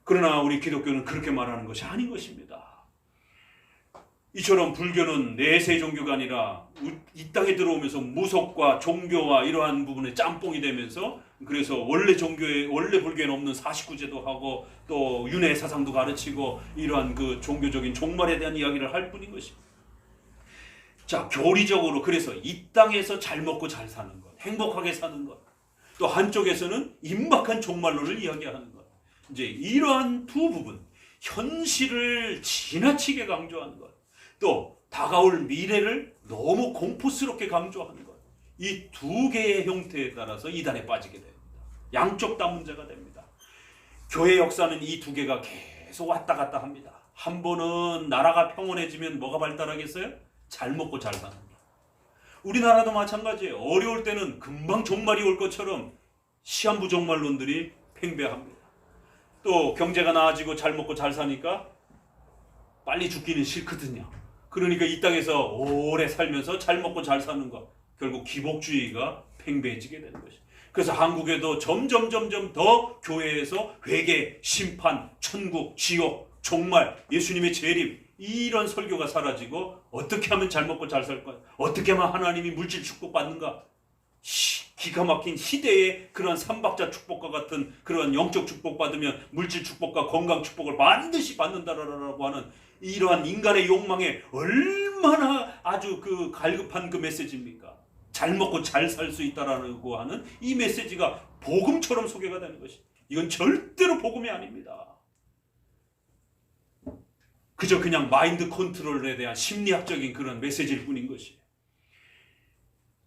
그러나 우리 기독교는 그렇게 말하는 것이 아닌 것입니다. 이처럼 불교는 내세 종교가 아니라 이 땅에 들어오면서 무속과 종교와 이러한 부분에 짬뽕이 되면서, 그래서 원래 불교에는 없는 49제도 하고 또 윤회 사상도 가르치고 이러한 그 종교적인 종말에 대한 이야기를 할 뿐인 것입니다. 자, 교리적으로 그래서 이 땅에서 잘 먹고 잘 사는 것, 행복하게 사는 것, 또 한쪽에서는 임박한 종말론을 이야기하는 것. 이제 이러한 두 부분, 현실을 지나치게 강조하는 것, 또 다가올 미래를 너무 공포스럽게 강조하는 것, 이 두 개의 형태에 따라서 이단에 빠지게 됩니다. 양쪽 다 문제가 됩니다. 교회 역사는 이 두 개가 계속 왔다 갔다 합니다. 한 번은 나라가 평온해지면 뭐가 발달하겠어요? 잘 먹고 잘 사는 거. 우리나라도 마찬가지예요. 어려울 때는 금방 종말이 올 것처럼 시한부 종말론들이 팽배합니다. 또 경제가 나아지고 잘 먹고 잘 사니까 빨리 죽기는 싫거든요. 그러니까 이 땅에서 오래 살면서 잘 먹고 잘 사는 것, 결국 기복주의가 팽배해지게 되는 것이죠. 그래서 한국에도 점점 더 교회에서 회개, 심판, 천국, 지옥, 종말, 예수님의 재림 이런 설교가 사라지고 어떻게 하면 잘 먹고 잘 살 거야? 어떻게 하면 하나님이 물질 축복 받는가? 기가 막힌 시대의 그런 삼박자 축복과 같은 그런 영적 축복 받으면 물질 축복과 건강 축복을 반드시 받는다라고 하는 이러한 인간의 욕망에 얼마나 아주 그 갈급한 그 메시지입니까? 잘 먹고 잘 살 수 있다라고 하는 이 메시지가 복음처럼 소개가 되는 것이, 이건 절대로 복음이 아닙니다. 그저 그냥 마인드 컨트롤에 대한 심리학적인 그런 메시지일 뿐인 것이에요.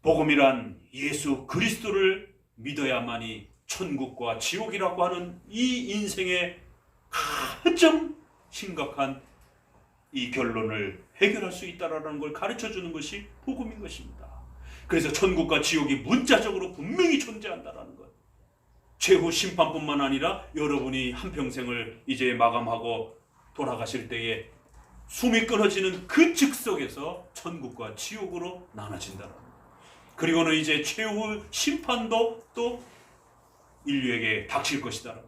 복음이란 예수 그리스도를 믿어야만이 천국과 지옥이라고 하는 이 인생의 가장 심각한 이 결론을 해결할 수 있다는 걸 가르쳐주는 것이 복음인 것입니다. 그래서 천국과 지옥이 문자적으로 분명히 존재한다는 것. 최후 심판뿐만 아니라 여러분이 한평생을 이제 마감하고 돌아가실 때에 숨이 끊어지는 그 즉석에서 천국과 지옥으로 나눠진다는 것. 그리고는 이제 최후 심판도 또 인류에게 닥칠 것이다.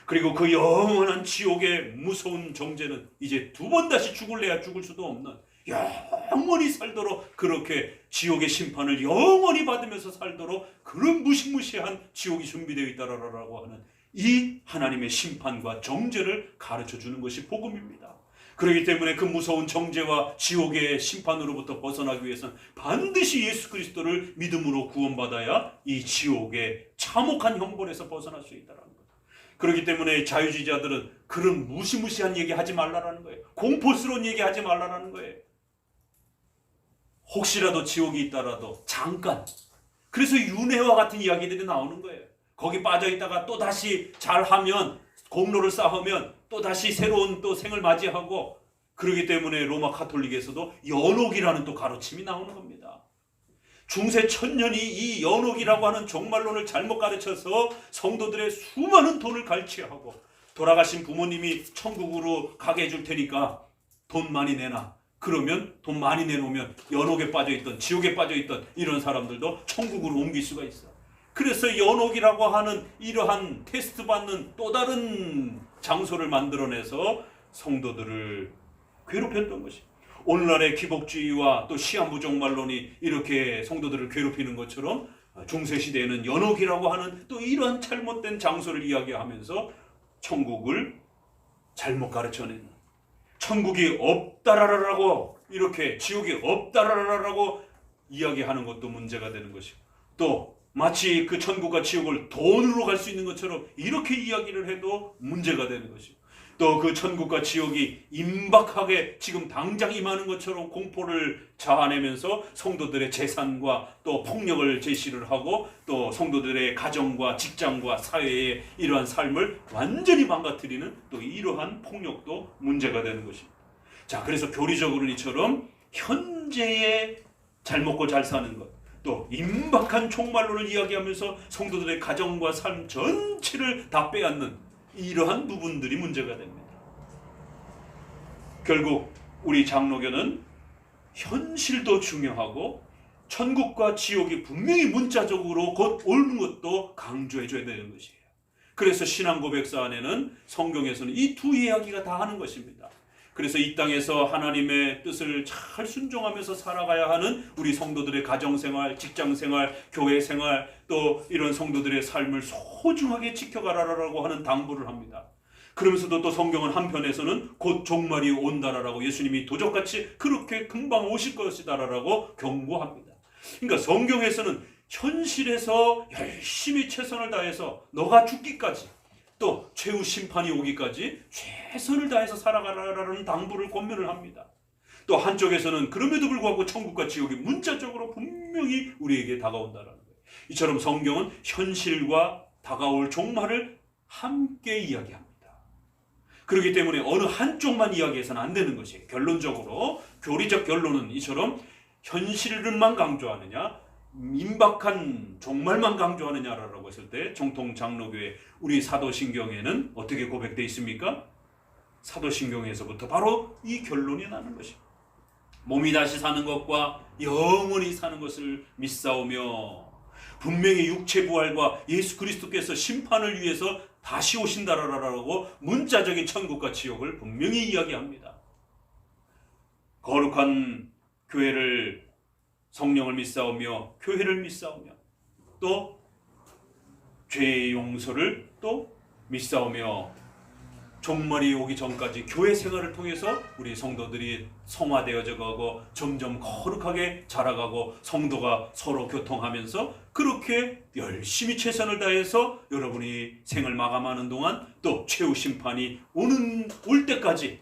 그리고 그 영원한 지옥의 무서운 정죄는 이제 두 번 다시 죽을래야 죽을 수도 없는, 영원히 살도록 그렇게 지옥의 심판을 영원히 받으면서 살도록 그런 무시무시한 지옥이 준비되어 있다라고 하는 이 하나님의 심판과 정죄를 가르쳐 주는 것이 복음입니다. 그렇기 때문에 그 무서운 정죄와 지옥의 심판으로부터 벗어나기 위해서는 반드시 예수 그리스도를 믿음으로 구원받아야 이 지옥의 참혹한 형벌에서 벗어날 수 있다는 것. 그렇기 때문에 자유주의자들은 그런 무시무시한 얘기 하지 말라라는 거예요. 공포스러운 얘기 하지 말라라는 거예요. 혹시라도 지옥이 있다라도 잠깐. 그래서 윤회와 같은 이야기들이 나오는 거예요. 거기 빠져있다가 또 다시 잘하면, 공로를 쌓으면 또 다시 새로운 또 생을 맞이하고, 그렇기 때문에 로마 가톨릭에서도 연옥이라는 또 가르침이 나오는 겁니다. 중세 천년이 이 연옥이라고 하는 종말론을 잘못 가르쳐서 성도들의 수많은 돈을 갈취하고, 돌아가신 부모님이 천국으로 가게 해줄 테니까 돈 많이 내놔. 그러면 돈 많이 내놓으면 연옥에 빠져있던, 지옥에 빠져있던 이런 사람들도 천국으로 옮길 수가 있어. 그래서 연옥이라고 하는 이러한 테스트 받는 또 다른 장소를 만들어내서 성도들을 괴롭혔던 것이, 오늘날의 기복주의와 또 시한부 종말론이 이렇게 성도들을 괴롭히는 것처럼 중세시대에는 연옥이라고 하는 또 이러한 잘못된 장소를 이야기하면서 천국을 잘못 가르쳐내는, 천국이 없다라라고 이렇게 지옥이 없다라라라고 이야기하는 것도 문제가 되는 것이고, 또 마치 그 천국과 지옥을 돈으로 갈 수 있는 것처럼 이렇게 이야기를 해도 문제가 되는 것이고, 또 그 천국과 지옥이 임박하게 지금 당장 임하는 것처럼 공포를 자아내면서 성도들의 재산과 또 폭력을 제시를 하고, 또 성도들의 가정과 직장과 사회의 이러한 삶을 완전히 망가뜨리는 또 이러한 폭력도 문제가 되는 것입니다. 자, 그래서 교리적으로는 이처럼 현재의 잘 먹고 잘 사는 것, 또 임박한 종말론을 이야기하면서 성도들의 가정과 삶 전체를 다 빼앗는 이러한 부분들이 문제가 됩니다. 결국 우리 장로교는 현실도 중요하고 천국과 지옥이 분명히 문자적으로 곧 오는 것도 강조해줘야 되는 것이에요. 그래서 신앙고백서 안에는 성경에서는 이 두 이야기가 다 하는 것입니다. 그래서 이 땅에서 하나님의 뜻을 잘 순종하면서 살아가야 하는 우리 성도들의 가정생활, 직장생활, 교회생활, 또 이런 성도들의 삶을 소중하게 지켜가라라고 하는 당부를 합니다. 그러면서도 또 성경은 한편에서는 곧 종말이 온다라고 예수님이 도적같이 그렇게 금방 오실 것이다라고 경고합니다. 그러니까 성경에서는 현실에서 열심히 최선을 다해서 너가 죽기까지, 또 최후 심판이 오기까지 최선을 다해서 살아가라라는 당부를 권면을 합니다. 또 한쪽에서는 그럼에도 불구하고 천국과 지옥이 문자적으로 분명히 우리에게 다가온다는 거예요. 이처럼 성경은 현실과 다가올 종말을 함께 이야기합니다. 그렇기 때문에 어느 한쪽만 이야기해서는 안 되는 것이에요. 결론적으로 교리적 결론은 이처럼 현실만 강조하느냐, 임박한 종말만 강조하느냐라고 했을 때 정통 장로교회 우리 사도신경에는 어떻게 고백되어 있습니까? 사도신경에서부터 바로 이 결론이 나는 것입니다. 몸이 다시 사는 것과 영원히 사는 것을 믿사오며 분명히 육체 부활과 예수 그리스도께서 심판을 위해서 다시 오신다라고 문자적인 천국과 지옥을 분명히 이야기합니다. 거룩한 교회를, 성령을 믿사오며 교회를 믿사오며 또 죄의 용서를 또 믿사오며 종말이 오기 전까지 교회 생활을 통해서 우리 성도들이 성화되어져 가고 점점 거룩하게 자라가고 성도가 서로 교통하면서 그렇게 열심히 최선을 다해서 여러분이 생을 마감하는 동안 또 최후 심판이 올 때까지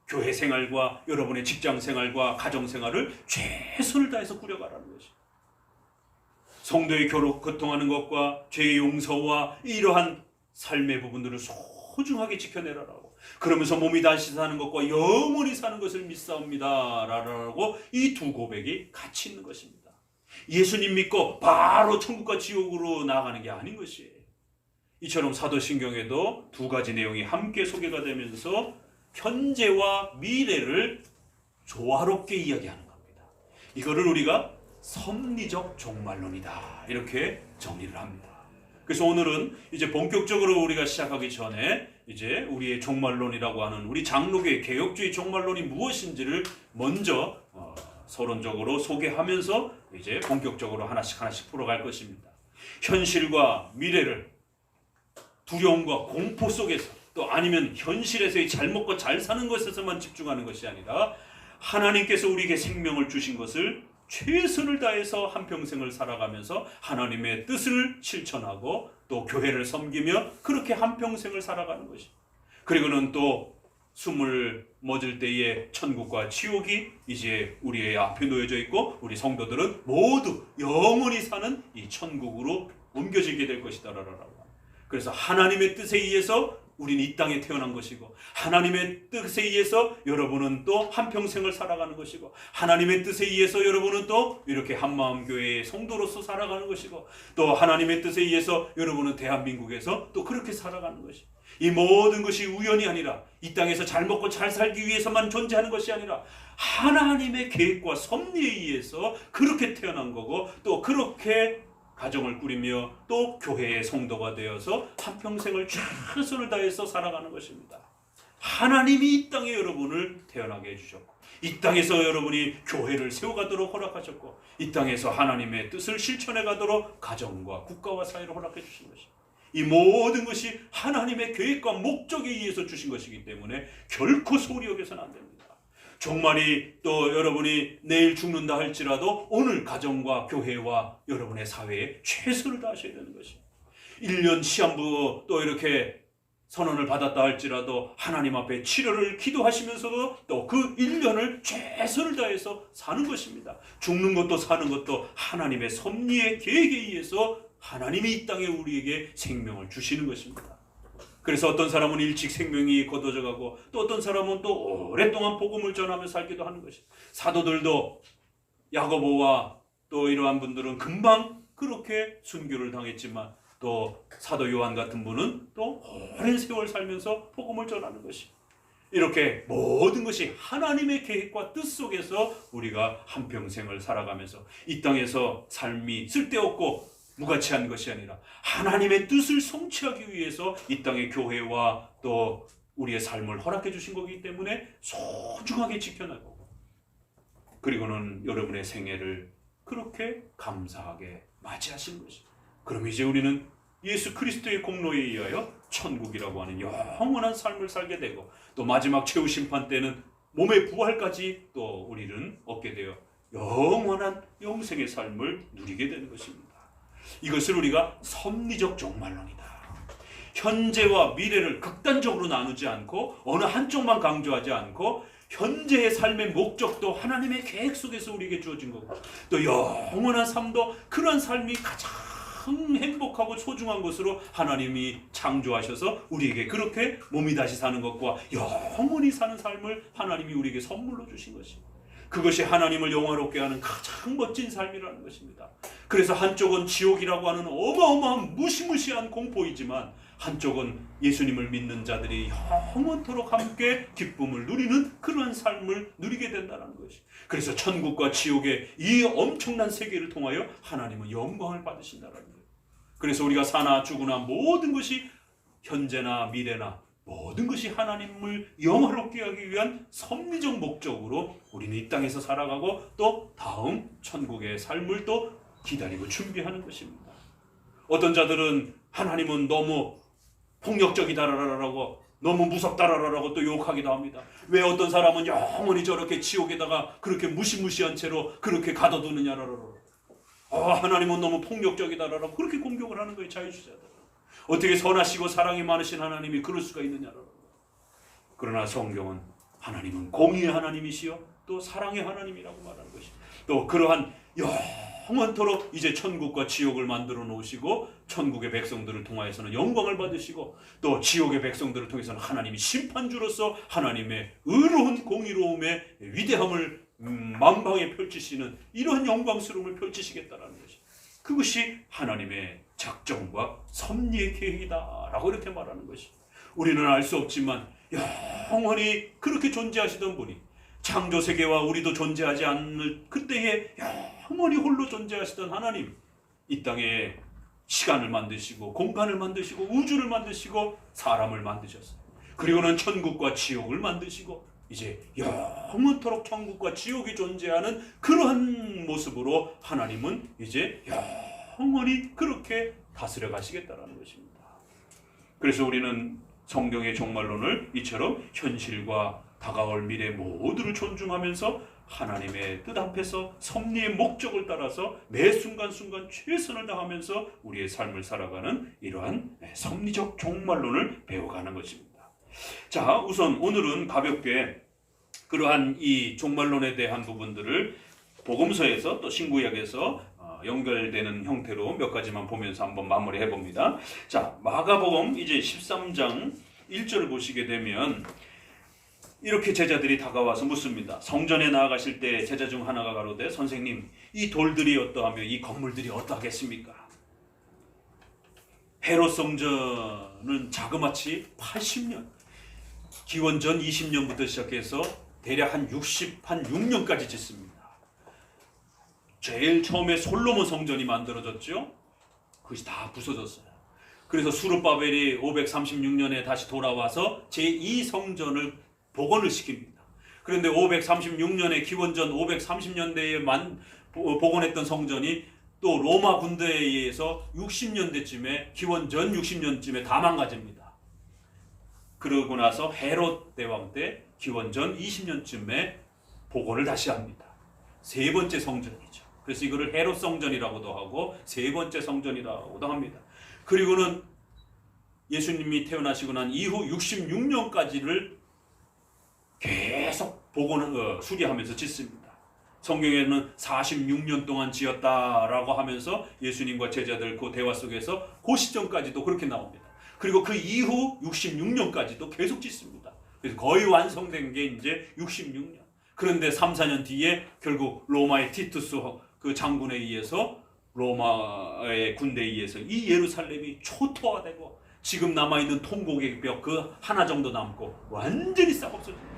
교회 생활과 여러분의 직장 생활과 가정 생활을 최선을 다해서 꾸려가라는 것이. 성도의 교통하는 것과 죄의 용서와 이러한 삶의 부분들을 소중하게 지켜내라라고. 그러면서 몸이 다시 사는 것과 영원히 사는 것을 믿사옵니다 라고 이 두 고백이 같이 있는 것입니다. 예수님 믿고 바로 천국과 지옥으로 나아가는 게 아닌 것이에요. 이처럼 사도신경에도 두 가지 내용이 함께 소개가 되면서 현재와 미래를 조화롭게 이야기하는 겁니다. 이거를 우리가 섭리적 종말론이다 이렇게 정리를 합니다. 그래서 오늘은 이제 본격적으로 우리가 시작하기 전에 이제 우리의 종말론이라고 하는 우리 장로교의 개혁주의 종말론이 무엇인지를 먼저 서론적으로 소개하면서 이제 본격적으로 하나씩 풀어갈 것입니다. 현실과 미래를 두려움과 공포 속에서 또 아니면 현실에서의 잘 먹고 잘 사는 것에서만 집중하는 것이 아니라 하나님께서 우리에게 생명을 주신 것을 최선을 다해서 한평생을 살아가면서 하나님의 뜻을 실천하고 또 교회를 섬기며 그렇게 한평생을 살아가는 것이. 그리고는 또 숨을 멎을 때에 천국과 지옥이 이제 우리의 앞에 놓여져 있고 우리 성도들은 모두 영원히 사는 이 천국으로 옮겨지게 될 것이다라고. 그래서 하나님의 뜻에 의해서 우리는 이 땅에 태어난 것이고 하나님의 뜻에 의해서 여러분은 또 한평생을 살아가는 것이고 하나님의 뜻에 의해서 여러분은 또 이렇게 한마음교회의 성도로서 살아가는 것이고 또 하나님의 뜻에 의해서 여러분은 대한민국에서 또 그렇게 살아가는 것이. 이 모든 것이 우연이 아니라 이 땅에서 잘 먹고 잘 살기 위해서만 존재하는 것이 아니라 하나님의 계획과 섭리에 의해서 그렇게 태어난 거고 또 그렇게 가정을 꾸리며 또 교회의 성도가 되어서 한평생을 최선을 다해서 살아가는 것입니다. 하나님이 이 땅에 여러분을 태어나게 해주셨고 이 땅에서 여러분이 교회를 세워가도록 허락하셨고 이 땅에서 하나님의 뜻을 실천해 가도록 가정과 국가와 사회를 허락해 주신 것입니다. 이 모든 것이 하나님의 계획과 목적에 의해서 주신 것이기 때문에 결코 소홀히 여겨서는 안 됩니다. 종말이 또 여러분이 내일 죽는다 할지라도 오늘 가정과 교회와 여러분의 사회에 최선을 다하셔야 되는 것입니다. 1년 시한부 또 이렇게 선언을 받았다 할지라도 하나님 앞에 치료를 기도하시면서도 또 그 1년을 최선을 다해서 사는 것입니다. 죽는 것도 사는 것도 하나님의 섭리의 계획에 의해서 하나님이 이 땅에 우리에게 생명을 주시는 것입니다. 그래서 어떤 사람은 일찍 생명이 거둬져 가고 또 어떤 사람은 또 오랫동안 복음을 전하며 살기도 하는 것입니다. 사도들도 야고보와 또 이러한 분들은 금방 그렇게 순교를 당했지만 또 사도 요한 같은 분은 또 오랜 세월 살면서 복음을 전하는 것이. 이렇게 모든 것이 하나님의 계획과 뜻 속에서 우리가 한평생을 살아가면서 이 땅에서 삶이 쓸데없고 무가치한 것이 아니라 하나님의 뜻을 성취하기 위해서 이 땅의 교회와 또 우리의 삶을 허락해 주신 거기 때문에 소중하게 지켜나고 그리고는 여러분의 생애를 그렇게 감사하게 맞이하신 것입니다. 그럼 이제 우리는 예수 그리스도의 공로에 의하여 천국이라고 하는 영원한 삶을 살게 되고 또 마지막 최후 심판 때는 몸의 부활까지 또 우리는 얻게 되어 영원한 영생의 삶을 누리게 되는 것입니다. 이것을 우리가 섭리적 종말론이다. 현재와 미래를 극단적으로 나누지 않고 어느 한쪽만 강조하지 않고 현재의 삶의 목적도 하나님의 계획 속에서 우리에게 주어진 거고 또 영원한 삶도 그런 삶이 가장 행복하고 소중한 것으로 하나님이 창조하셔서 우리에게 그렇게 몸이 다시 사는 것과 영원히 사는 삶을 하나님이 우리에게 선물로 주신 것입니다. 그것이 하나님을 영화롭게 하는 가장 멋진 삶이라는 것입니다. 그래서 한쪽은 지옥이라고 하는 어마어마한 무시무시한 공포이지만 한쪽은 예수님을 믿는 자들이 영원토록 함께 기쁨을 누리는 그러한 삶을 누리게 된다는 것이. 그래서 천국과 지옥의 이 엄청난 세계를 통하여 하나님은 영광을 받으신다는 거예요. 그래서 우리가 사나 죽으나 모든 것이 현재나 미래나 모든 것이 하나님을 영화롭게 하기 위한 섭리적 목적으로 우리는 이 땅에서 살아가고 또 다음 천국의 삶을 또 기다리고 준비하는 것입니다. 어떤 자들은 하나님은 너무 폭력적이다라고 너무 무섭다라고 또 욕하기도 합니다. 왜 어떤 사람은 영원히 저렇게 지옥에다가 그렇게 무시무시한 채로 그렇게 가둬두느냐라고 하나님은 너무 폭력적이다라고 그렇게 공격을 하는 거예요. 자유주의자들. 어떻게 선하시고 사랑이 많으신 하나님이 그럴 수가 있느냐라고. 그러나 성경은 하나님은 공의의 하나님이시여 또 사랑의 하나님이라고 말하는 것이. 또 그러한 영원토록 이제 천국과 지옥을 만들어 놓으시고 천국의 백성들을 통하여서는 영광을 받으시고 또 지옥의 백성들을 통해서는 하나님이 심판주로서 하나님의 의로운 공의로움의 위대함을 만방에 펼치시는 이러한 영광스러움을 펼치시겠다는 것이. 그것이 하나님의 작정과 섭리의 계획이다라고 이렇게 말하는 것이. 우리는 알 수 없지만 영원히 그렇게 존재하시던 분이 창조세계와 우리도 존재하지 않을 그때에 영원히 홀로 존재하시던 하나님, 이 땅에 시간을 만드시고 공간을 만드시고 우주를 만드시고 사람을 만드셨어요. 그리고는 천국과 지옥을 만드시고 이제 영원토록 천국과 지옥이 존재하는 그러한 모습으로 하나님은 이제 영원히 그렇게 다스려 가시겠다는 것입니다. 그래서 우리는 성경의 종말론을 이처럼 현실과 다가올 미래 모두를 존중하면서 하나님의 뜻 앞에서 섭리의 목적을 따라서 매 순간순간 최선을 다하면서 우리의 삶을 살아가는 이러한 섭리적 종말론을 배워가는 것입니다. 자, 우선 오늘은 가볍게 그러한 이 종말론에 대한 부분들을 복음서에서 또 신구약에서 연결되는 형태로 몇 가지만 보면서 한번 마무리해 봅니다. 자, 마가복음 이제 13장 1절을 보시게 되면 이렇게 제자들이 다가와서 묻습니다. 성전에 나아가실 때 제자 중 하나가 가로되 선생님, 이 돌들이 어떠하며 이 건물들이 어떠하겠습니까? 헤롯 성전은 자그마치 80년, 기원전 20년부터 시작해서 대략 한 6년까지 짓습니다. 제일 처음에 솔로몬 성전이 만들어졌죠. 그것이 다 부서졌어요. 그래서 수르바벨이 536년에 다시 돌아와서 제2성전을 복원을 시킵니다. 그런데 536년에 기원전 530년대에 복원했던 성전이 또 로마 군대에 의해서 60년대쯤에 기원전 60년쯤에 다 망가집니다. 그러고 나서 헤롯 대왕 때 기원전 20년쯤에 복원을 다시 합니다. 세 번째 성전이죠. 그래서 이거를 헤롯 성전이라고도 하고 세 번째 성전이라고도 합니다. 그리고는 예수님이 태어나시고 난 이후 66년까지를 계속 복원을 수리하면서 짓습니다. 성경에는 46년 동안 지었다라고 하면서 예수님과 제자들 그 대화 속에서 그 시점까지도 그렇게 나옵니다. 그리고 그 이후 66년까지도 계속 짓습니다. 그래서 거의 완성된 게 이제 66년. 그런데 3, 4년 뒤에 결국 로마의 티투스 그 장군에 의해서 로마의 군대에 의해서 이 예루살렘이 초토화되고 지금 남아있는 통곡의 벽 그 하나 정도 남고 완전히 싹 없어집니다.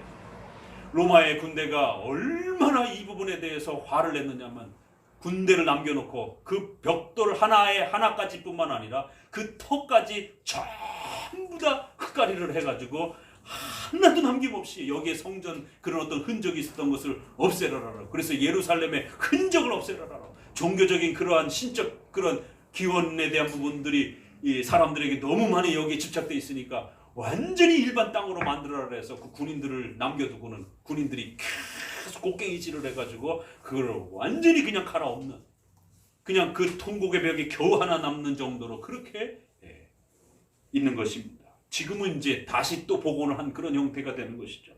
로마의 군대가 얼마나 이 부분에 대해서 화를 냈느냐면 군대를 남겨놓고 그 벽돌 하나까지 뿐만 아니라 그 터까지 전부 다 흙가리를 해가지고 하나도 남김없이 여기에 성전 그런 어떤 흔적이 있었던 것을 없애라라. 그래서 예루살렘의 흔적을 없애라라. 종교적인 그러한 신적 그런 기원에 대한 부분들이 이 사람들에게 너무 많이 여기에 집착되어 있으니까 완전히 일반 땅으로 만들어라 해서 그 군인들을 남겨두고는 군인들이 계속 곡괭이질을 해가지고 그걸 완전히 그냥 갈아엎는, 그냥 그 통곡의 벽이 겨우 하나 남는 정도로 그렇게 있는 것입니다. 지금은 이제 다시 또 복원을 한 그런 형태가 되는 것이죠.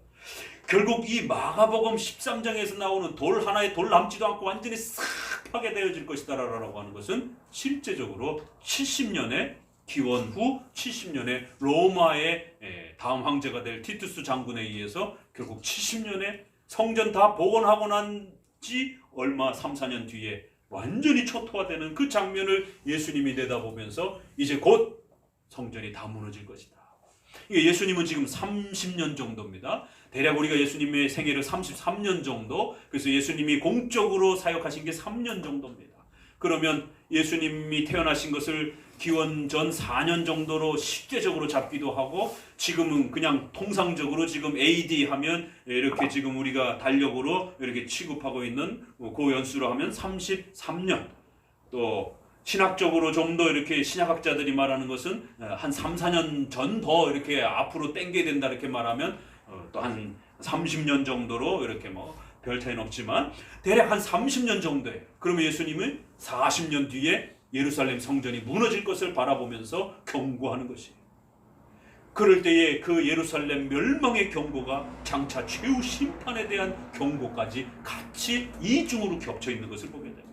결국 이 마가복음 13장에서 나오는 돌 하나에 돌 남지도 않고 완전히 싹 파괴되어질 것이다 라고 하는 것은 실제적으로 70년의 기원 후 70년에 로마의 다음 황제가 될 티투스 장군에 의해서 결국 70년에 성전 다 복원하고 난 지 얼마 3, 4년 뒤에 완전히 초토화되는 그 장면을 예수님이 내다보면서 이제 곧 성전이 다 무너질 것이다. 예수님은 지금 30년 정도입니다. 대략 우리가 예수님의 생애를 33년 정도, 그래서 예수님이 공적으로 사역하신 게 3년 정도입니다. 그러면 예수님이 태어나신 것을 기원 전 4년 정도로 실제적으로 잡기도 하고, 지금은 그냥 통상적으로 지금 AD 하면 이렇게 지금 우리가 달력으로 이렇게 취급하고 있는 그 연수로 하면 33년, 또 신학적으로 좀 더 이렇게 신약학자들이 말하는 것은 한 3, 4년 전 더 이렇게 앞으로 당겨야 된다 이렇게 말하면 또 한 30년 정도로 이렇게 뭐 별 차이는 없지만 대략 한 30년 정도예요. 그러면 예수님은 40년 뒤에 예루살렘 성전이 무너질 것을 바라보면서 경고하는 것이에요. 그럴 때에 그 예루살렘 멸망의 경고가 장차 최후 심판에 대한 경고까지 같이 이중으로 겹쳐 있는 것을 보게 됩니다.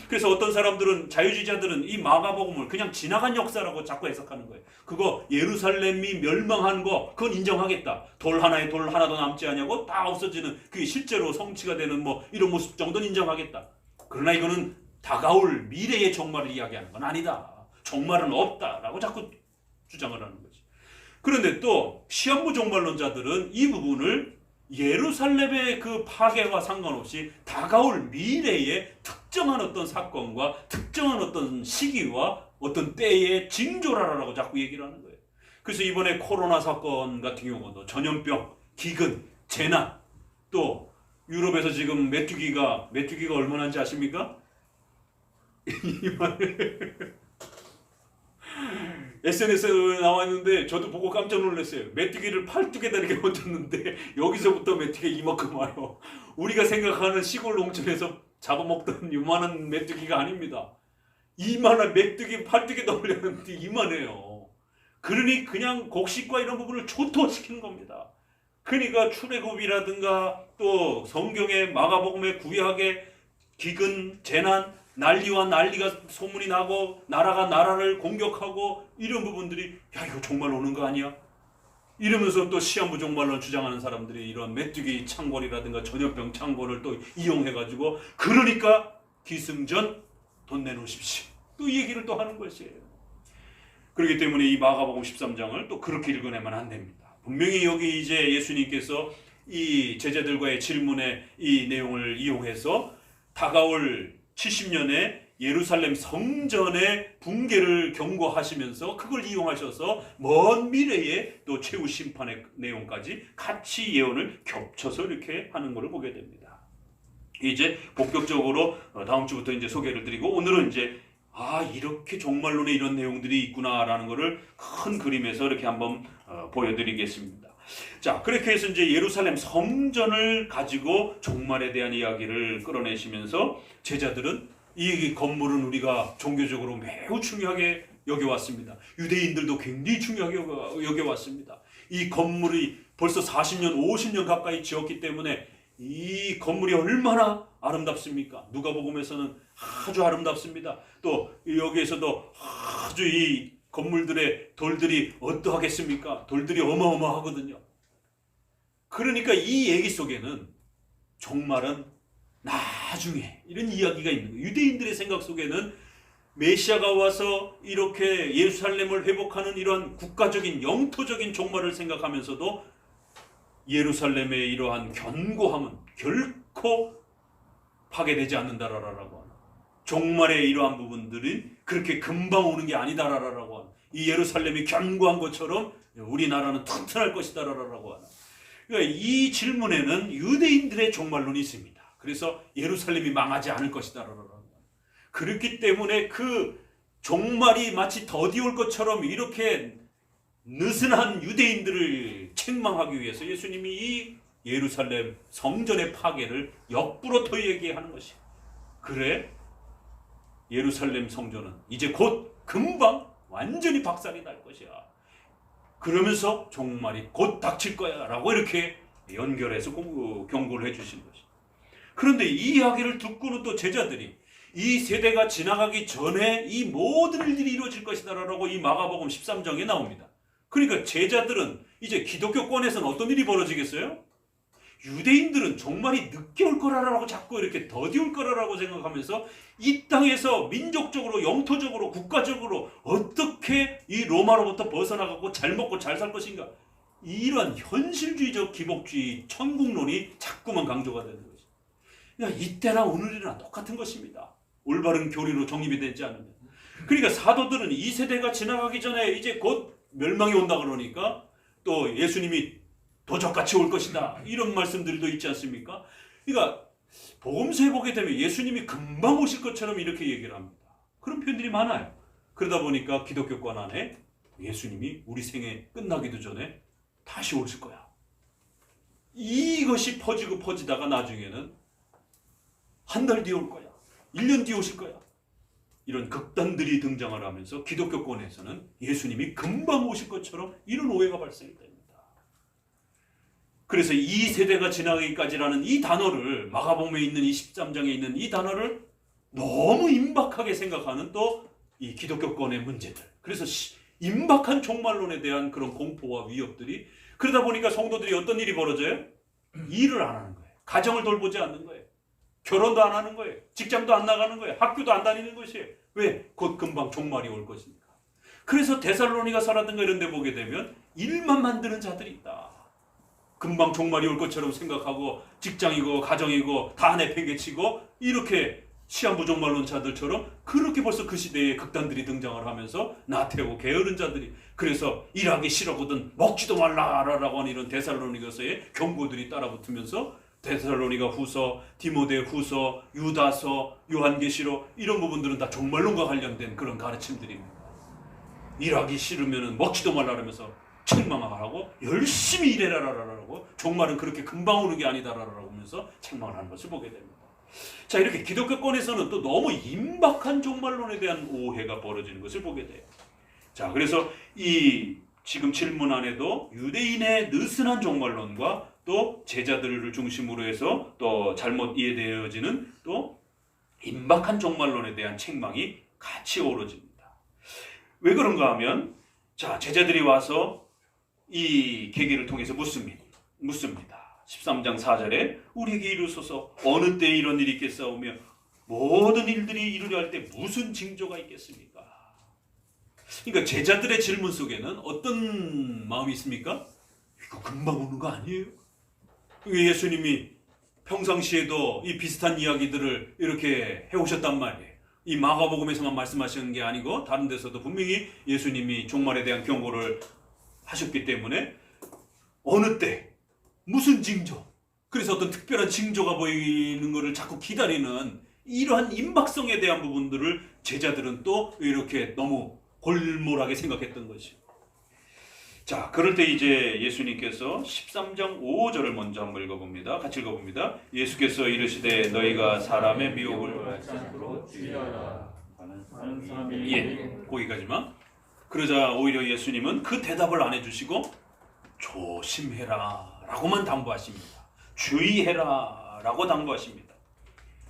그래서 어떤 사람들은, 자유주의자들은 이 마가복음을 그냥 지나간 역사라고 자꾸 해석하는 거예요. 그거 예루살렘이 멸망한 거 그건 인정하겠다. 돌 하나에 돌 하나도 남지 않냐고 다 없어지는 그게 실제로 성취가 되는 뭐 이런 모습 정도는 인정하겠다. 그러나 이거는 다가올 미래의 종말을 이야기하는 건 아니다. 종말은 없다라고 자꾸 주장을 하는 거지. 그런데 또 시한부 종말론자들은 이 부분을 예루살렘의 그 파괴와 상관없이 다가올 미래의 특정한 어떤 사건과 특정한 어떤 시기와 어떤 때의 징조라라고 자꾸 얘기를 하는 거예요. 그래서 이번에 코로나 사건 같은 경우도 전염병, 기근, 재난, 또 유럽에서 지금 메뚜기가 얼마나인지 아십니까? SNS에 나와 있는데 저도 보고 깜짝 놀랐어요. 메뚜기를 팔뚝에다 이렇게 얹었는데 여기서부터 메뚜기가 이만큼 와요. 우리가 생각하는 시골 농촌에서 잡아먹던 이만한 메뚜기가 아닙니다. 이만한 메뚜기 팔뚝에다 올렸는데 이만해요. 그러니 그냥 곡식과 이런 부분을 초토화시키는 겁니다. 그러니까 출애굽이라든가 또 성경의 마가복음의 구약의 기근, 재난, 난리와 난리가 소문이 나고 나라가 나라를 공격하고 이런 부분들이 야 이거 정말 오는 거 아니야? 이러면서 또 시한부 종말론 주장하는 사람들이 이런 메뚜기 창궐이라든가 전염병 창궐을 또 이용해가지고 그러니까 기승전 돈 내놓으십시오. 또 이 얘기를 또 하는 것이에요. 그렇기 때문에 이 마가복음 13장을 또 그렇게 읽어내면 안 됩니다. 분명히 여기 이제 예수님께서 이 제자들과의 질문에 이 내용을 이용해서 다가올 70년에 예루살렘 성전의 붕괴를 경고하시면서 그걸 이용하셔서 먼 미래의 또 최후 심판의 내용까지 같이 예언을 겹쳐서 이렇게 하는 것을 보게 됩니다. 이제 본격적으로 다음 주부터 이제 소개를 드리고 오늘은 이제 이렇게 종말론에 이런 내용들이 있구나라는 것을 큰 그림에서 이렇게 한번 보여드리겠습니다. 자, 그렇게 해서 이제 예루살렘 성전을 가지고 종말에 대한 이야기를 끌어내시면서 제자들은 이 건물은 우리가 종교적으로 매우 중요하게 여겨왔습니다. 유대인들도 굉장히 중요하게 여겨왔습니다. 이 건물이 벌써 40년, 50년 가까이 지었기 때문에 이 건물이 얼마나 아름답습니까? 누가복음에서는 아주 아름답습니다. 또 여기에서도 아주 이 건물들의 돌들이 어떠하겠습니까? 돌들이 어마어마하거든요. 그러니까 이 얘기 속에는 종말은 나중에 이런 이야기가 있는 거예요. 유대인들의 생각 속에는 메시아가 와서 이렇게 예루살렘을 회복하는 이러한 국가적인 영토적인 종말을 생각하면서도 예루살렘의 이러한 견고함은 결코 파괴되지 않는다라고 하는, 종말의 이러한 부분들이 그렇게 금방 오는 게 아니다라고 하는, 이 예루살렘이 견고한 것처럼 우리나라는 튼튼할 것이다라고 하는, 그러니까 이 질문에는 유대인들의 종말론이 있습니다. 그래서 예루살렘이 망하지 않을 것이다라고 하는, 그렇기 때문에 그 종말이 마치 더디 올 것처럼 이렇게 느슨한 유대인들을 책망하기 위해서 예수님이 이 예루살렘 성전의 파괴를 역부로터 얘기하는 것이에요. 그래, 예루살렘 성전은 이제 곧 금방 완전히 박살이 날 것이야. 그러면서 종말이 곧 닥칠 거야 라고 이렇게 연결해서 경고를 해주신 것이에요. 그런데 이 이야기를 듣고는 또 제자들이 이 세대가 지나가기 전에 이 모든 일들이 이루어질 것이다라고 이 마가복음 13장에 나옵니다. 그러니까 제자들은 이제 기독교권에서는 어떤 일이 벌어지겠어요? 유대인들은 종말이 늦게 올 거라고 자꾸 이렇게 더디 올 거라고 생각하면서 이 땅에서 민족적으로, 영토적으로, 국가적으로 어떻게 이 로마로부터 벗어나가고 잘 먹고 잘 살 것인가, 이런 현실주의적 기복주의 천국론이 자꾸만 강조가 되는 거죠. 그러니까 이때나 오늘이나 똑같은 것입니다. 올바른 교리로 정립이 되지 않으면. 그러니까 사도들은 이 세대가 지나가기 전에 이제 곧 멸망이 온다 그러니까 또 예수님이 도적같이 올 것이다, 이런 말씀들도 있지 않습니까? 그러니까 복음서에 보게 되면 예수님이 금방 오실 것처럼 이렇게 얘기를 합니다. 그런 표현들이 많아요. 그러다 보니까 기독교권 안에 예수님이 우리 생애 끝나기도 전에 다시 오실 거야, 이것이 퍼지고 퍼지다가 나중에는 한 달 뒤에 올 거야, 1년 뒤에 오실 거야, 이런 극단들이 등장을 하면서 기독교권에서는 예수님이 금방 오실 것처럼 이런 오해가 발생이 됩니다. 그래서 이 세대가 지나가기까지라는 이 단어를, 마가복음에 있는 이 13장에 있는 이 단어를 너무 임박하게 생각하는 또 이 기독교권의 문제들, 그래서 임박한 종말론에 대한 그런 공포와 위협들이, 그러다 보니까 성도들이 어떤 일이 벌어져요? 일을 안 하는 거예요. 가정을 돌보지 않는 거예요. 결혼도 안 하는 거예요. 직장도 안 나가는 거예요. 학교도 안 다니는 것이에요. 왜? 곧 금방 종말이 올 것이니까. 그래서 데살로니가서라든가 이런 데 보게 되면 일만 만드는 자들이 있다. 금방 종말이 올 것처럼 생각하고 직장이고 가정이고 다 내팽개치고 이렇게 시한부 종말론자들처럼 그렇게 벌써 그 시대에 극단들이 등장을 하면서 나태하고 게으른 자들이, 그래서 일하기 싫어거든 먹지도 말라라고 하는 이런 데살로니가서의 경고들이 따라붙으면서 데살로니가 후서, 디모데 후서, 유다서, 요한계시록, 이런 부분들은 다 종말론과 관련된 그런 가르침들입니다. 일하기 싫으면 먹지도 말라라면서 책망하고 열심히 일해라라고, 종말은 그렇게 금방 오는 게 아니다라고 하면서 책망을 하는 것을 보게 됩니다. 자, 이렇게 기독교권에서는 또 너무 임박한 종말론에 대한 오해가 벌어지는 것을 보게 돼요. 자, 그래서 이 지금 질문 안에도 유대인의 느슨한 종말론과 또 제자들을 중심으로 해서 또 잘못 이해되어지는 또 임박한 종말론에 대한 책망이 같이 어우러집니다. 왜 그런가 하면, 자, 제자들이 와서 이 계기를 통해서 묻습니다. 13장 4절에 우리에게 이루소서 어느 때에 이런 일이 있겠사오며 모든 일들이 이루려 할 때 무슨 징조가 있겠습니까? 그러니까 제자들의 질문 속에는 어떤 마음이 있습니까? 이거 금방 오는 거 아니에요? 예수님이 평상시에도 이 비슷한 이야기들을 이렇게 해오셨단 말이에요. 이 마가복음에서만 말씀하시는 게 아니고 다른 데서도 분명히 예수님이 종말에 대한 경고를 하셨기 때문에 어느 때 무슨 징조, 그래서 어떤 특별한 징조가 보이는 것을 자꾸 기다리는 이러한 임박성에 대한 부분들을 제자들은 또 이렇게 너무 골몰하게 생각했던 것이죠. 자, 그럴 때 이제 예수님께서 13장 5절을 먼저 한번 읽어봅니다. 같이 읽어봅니다. 예수께서 이르시되 너희가 사람의 미혹을 받지 않도록 주의하라. 예, 거기까지만. 그러자 오히려 예수님은 그 대답을 안 해주시고 조심해라 라고만 당부하십니다. 주의해라 라고 당부하십니다.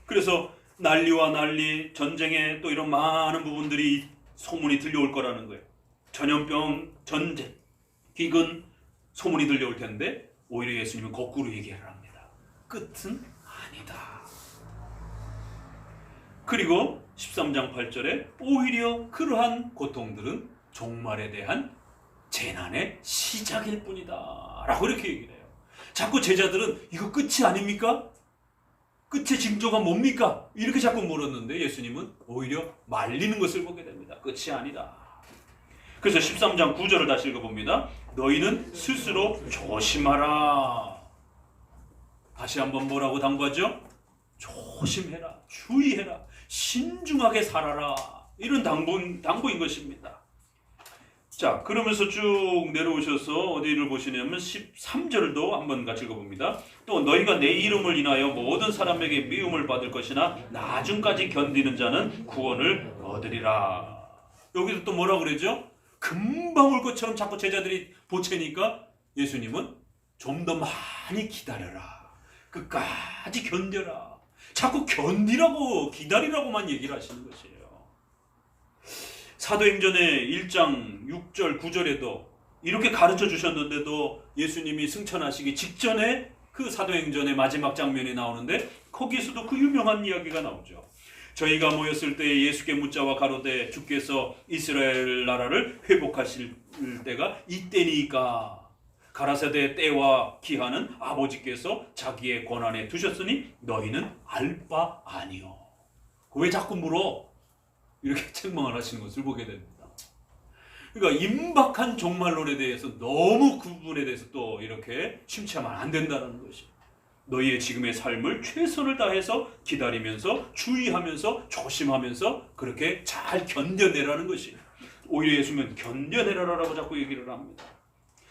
그래서 난리와 난리, 전쟁에 또 이런 많은 부분들이 소문이 들려올 거라는 거예요. 전염병, 전쟁, 기근, 소문이 들려올 텐데 오히려 예수님은 거꾸로 얘기를 합니다. 끝은 아니다. 그리고 13장 8절에 오히려 그러한 고통들은 종말에 대한 재난의 시작일 뿐이다 라고 이렇게 얘기를 해요. 자꾸 제자들은 이거 끝이 아닙니까? 끝의 징조가 뭡니까? 이렇게 자꾸 물었는데 예수님은 오히려 말리는 것을 보게 됩니다. 끝이 아니다. 그래서 13장 9절을 다시 읽어봅니다. 너희는 스스로 조심하라. 다시 한번 뭐라고 당부하죠? 조심해라, 주의해라, 신중하게 살아라, 이런 당부인 것입니다. 자, 그러면서 쭉 내려오셔서 어디를 보시냐면 13절도 한번 같이 읽어봅니다. 또 너희가 내 이름을 인하여 모든 사람에게 미움을 받을 것이나 나중까지 견디는 자는 구원을 얻으리라. 여기서 또 뭐라 그러죠? 금방 올 것처럼 자꾸 제자들이 보채니까 예수님은 좀 더 많이 기다려라, 끝까지 견뎌라, 자꾸 견디라고 기다리라고만 얘기를 하시는 것이에요. 사도행전의 1장 6절 9절에도 이렇게 가르쳐 주셨는데도 예수님이 승천하시기 직전에 그 사도행전의 마지막 장면이 나오는데 거기에서도 그 유명한 이야기가 나오죠. 저희가 모였을 때 예수께 묻자와 가로되 주께서 이스라엘 나라를 회복하실 때가 이때니까 가라사대 때와 기한은 아버지께서 자기의 권한에 두셨으니 너희는 알 바 아니요. 왜 자꾸 물어? 이렇게 책망을 하시는 것을 보게 됩니다. 그러니까 임박한 종말론에 대해서 너무 그 부분에 대해서 또 이렇게 심취하면 안 된다는 것이. 너희의 지금의 삶을 최선을 다해서 기다리면서 주의하면서 조심하면서 그렇게 잘 견뎌내라는 것이. 오히려 예수님은 견뎌내라라고 자꾸 얘기를 합니다.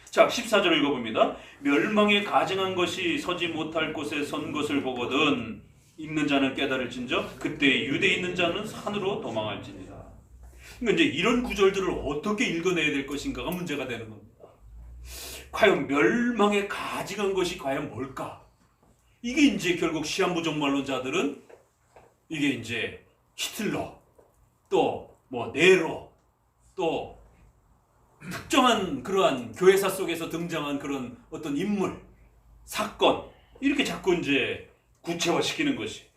자, 14절 읽어봅니다. 멸망에 가증한 것이 서지 못할 곳에 선 것을 보거든 읽는 자는 깨달을진저 그때 유대에 있는 자는 산으로 도망할지니라. 그러니까 이제 이런 구절들을 어떻게 읽어내야 될 것인가가 문제가 되는 겁니다. 과연 멸망에 가증한 것이 과연 뭘까? 이게 이제 결국 시한부 종말론자들은 이게 이제 히틀러 또 뭐 네로 또 특정한 그러한 교회사 속에서 등장한 그런 어떤 인물, 사건 이렇게 자꾸 이제 구체화시키는 것이.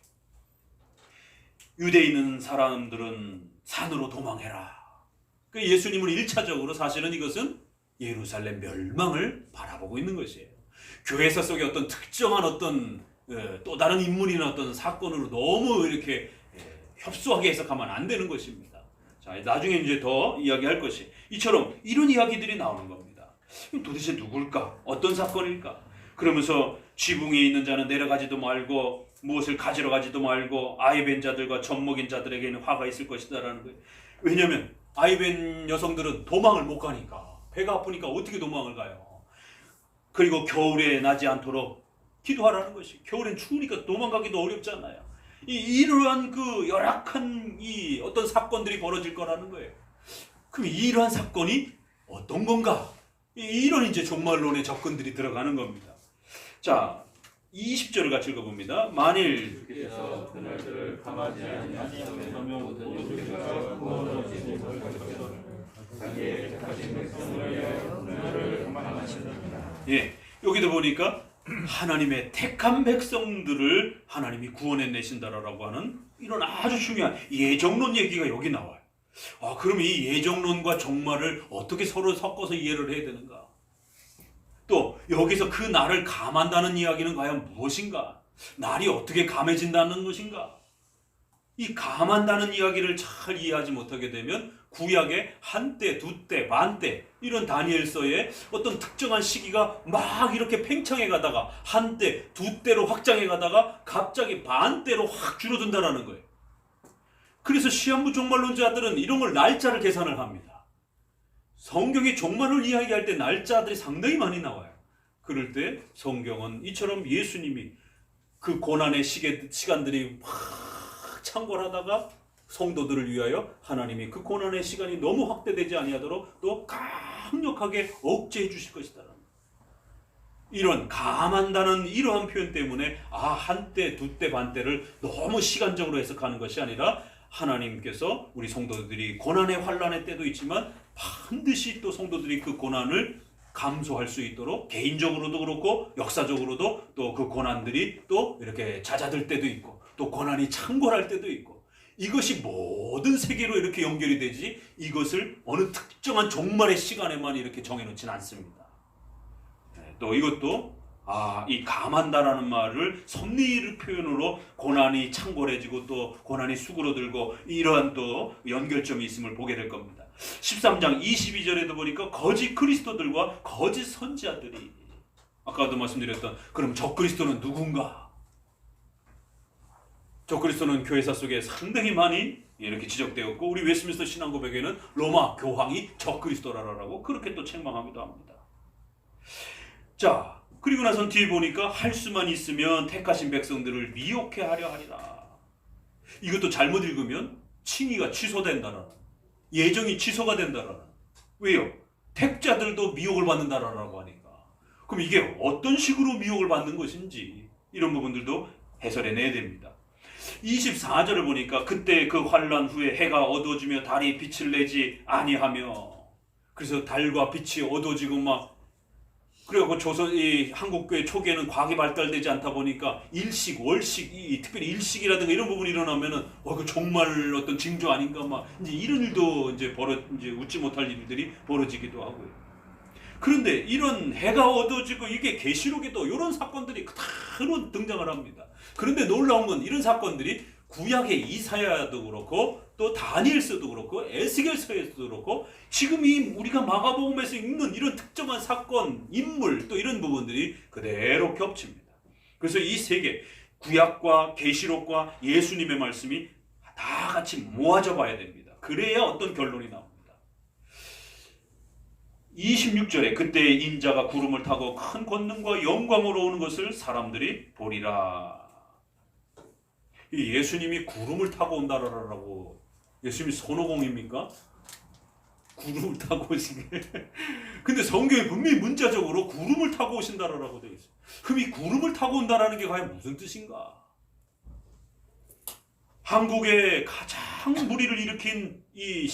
유대에 있는 사람들은 산으로 도망해라. 그 예수님은 1차적으로 사실은 이것은 예루살렘 멸망을 바라보고 있는 것이에요. 교회사 속에 어떤 특정한 어떤 또 다른 인물이나 어떤 사건으로 너무 이렇게 협소하게 해석하면 안 되는 것입니다. 자, 나중에 이제 더 이야기할 것이 이처럼 이런 이야기들이 나오는 겁니다. 도대체 누굴까? 어떤 사건일까? 그러면서 지붕에 있는 자는 내려가지도 말고 무엇을 가지러 가지도 말고 아이벤 자들과 젖먹인 자들에게는 화가 있을 것이다라는 거예요. 왜냐하면 아이벤 여성들은 도망을 못 가니까 배가 아프니까 어떻게 도망을 가요? 그리고 겨울에 나지 않도록 기도하라는 것이. 겨울엔 추우니까 도망가기도 어렵잖아요. 이러한 그 열악한 이 어떤 사건들이 벌어질 거라는 거예요. 그럼 이러한 사건이 어떤 건가? 이런 이제 종말론의 접근들이 들어가는 겁니다. 자, 20절을 같이 읽어봅니다. 만일 그날들을 감하지 예, 여기도 보니까 하나님의 택한 백성들을 하나님이 구원해 내신다라고 하는 이런 아주 중요한 예정론 얘기가 여기 나와요. 그럼 이 예정론과 종말을 어떻게 서로 섞어서 이해를 해야 되는가? 또 여기서 그 날을 감한다는 이야기는 과연 무엇인가? 날이 어떻게 감해진다는 것인가? 이 감한다는 이야기를 잘 이해하지 못하게 되면 구약의 한때, 두때, 반때 이런 다니엘서의 어떤 특정한 시기가 막 이렇게 팽창해 가다가 한때, 두때로 확장해 가다가 갑자기 반때로 확 줄어든다는 거예요. 그래서 시한부 종말론자들은 이런 걸 날짜를 계산을 합니다. 성경이 종말을 이야기할 때 날짜들이 상당히 많이 나와요. 그럴 때 성경은 이처럼 예수님이 그 고난의 시간들이 확 창궐하다가 성도들을 위하여 하나님이 그 고난의 시간이 너무 확대되지 아니하도록 또 강력하게 억제해 주실 것이다. 이런 감한다는 이러한 표현 때문에 한때, 두때, 반때를 너무 시간적으로 해석하는 것이 아니라 하나님께서 우리 성도들이 고난의 환난의 때도 있지만 반드시 또 성도들이 그 고난을 감수할 수 있도록 개인적으로도 그렇고 역사적으로도 또 그 고난들이 또 이렇게 잦아들 때도 있고 또 고난이 창궐할 때도 있고 이것이 모든 세계로 이렇게 연결이 되지 이것을 어느 특정한 종말의 시간에만 이렇게 정해놓지는 않습니다. 또 이것도 이 감한다라는 말을 섭리의 표현으로 고난이 창궐해지고 또 고난이 수그러들고 이러한 또 연결점이 있음을 보게 될 겁니다. 13장 22절에도 보니까 거짓 그리스도들과 거짓 선지자들이 아까도 말씀드렸던 그럼 적그리스도는 누군가? 적그리스도는 교회사 속에 상당히 많이 이렇게 지적되었고 우리 웨스트민스터 신앙고백에는 로마 교황이 적그리스도라라고 그렇게 또 책망하기도 합니다. 자, 그리고 나선 뒤에 보니까 할 수만 있으면 택하신 백성들을 미혹해 하려 하리라. 이것도 잘못 읽으면 칭의가 취소된다라는, 예정이 취소가 된다라는. 왜요? 택자들도 미혹을 받는다라고 하니까. 그럼 이게 어떤 식으로 미혹을 받는 것인지 이런 부분들도 해설해내야 됩니다. 24절을 보니까 그때 그 환난 후에 해가 어두워지며 달이 빛을 내지 아니하며, 그래서 달과 빛이 어두워지고 막, 그리고 이 한국교회 초기에는 과학이 발달되지 않다 보니까 일식, 월식, 특별히 일식이라든가 이런 부분이 일어나면은 그 정말 어떤 징조 아닌가 막 이제 이런 일도 이제 웃지 못할 일들이 벌어지기도 하고요. 그런데 이런 해가 어두워지고 이게 계시록에도 이런 사건들이 그대로 등장을 합니다. 그런데 놀라운 건 이런 사건들이 구약의 이사야도 그렇고 또 다니엘서도 그렇고 에스겔서에서도 그렇고 지금 이 우리가 마가복음에서 읽는 이런 특정한 사건, 인물 또 이런 부분들이 그대로 겹칩니다. 그래서 이 세 개, 구약과 계시록과 예수님의 말씀이 다 같이 모아져 봐야 됩니다. 그래야 어떤 결론이 나옵니다. 26절에 그때 인자가 구름을 타고 큰 권능과 영광으로 오는 것을 사람들이 보리라. 이 예수님이 구름을 타고 온다라고, 예수님이 손오공입니까? 구름을 타고 오시게. 근데 성경에 분명히 문자적으로 구름을 타고 오신다라고 되어 있어요. 그럼 이 구름을 타고 온다라는 게 과연 무슨 뜻인가? 한국에 가장 무리를 일으킨 이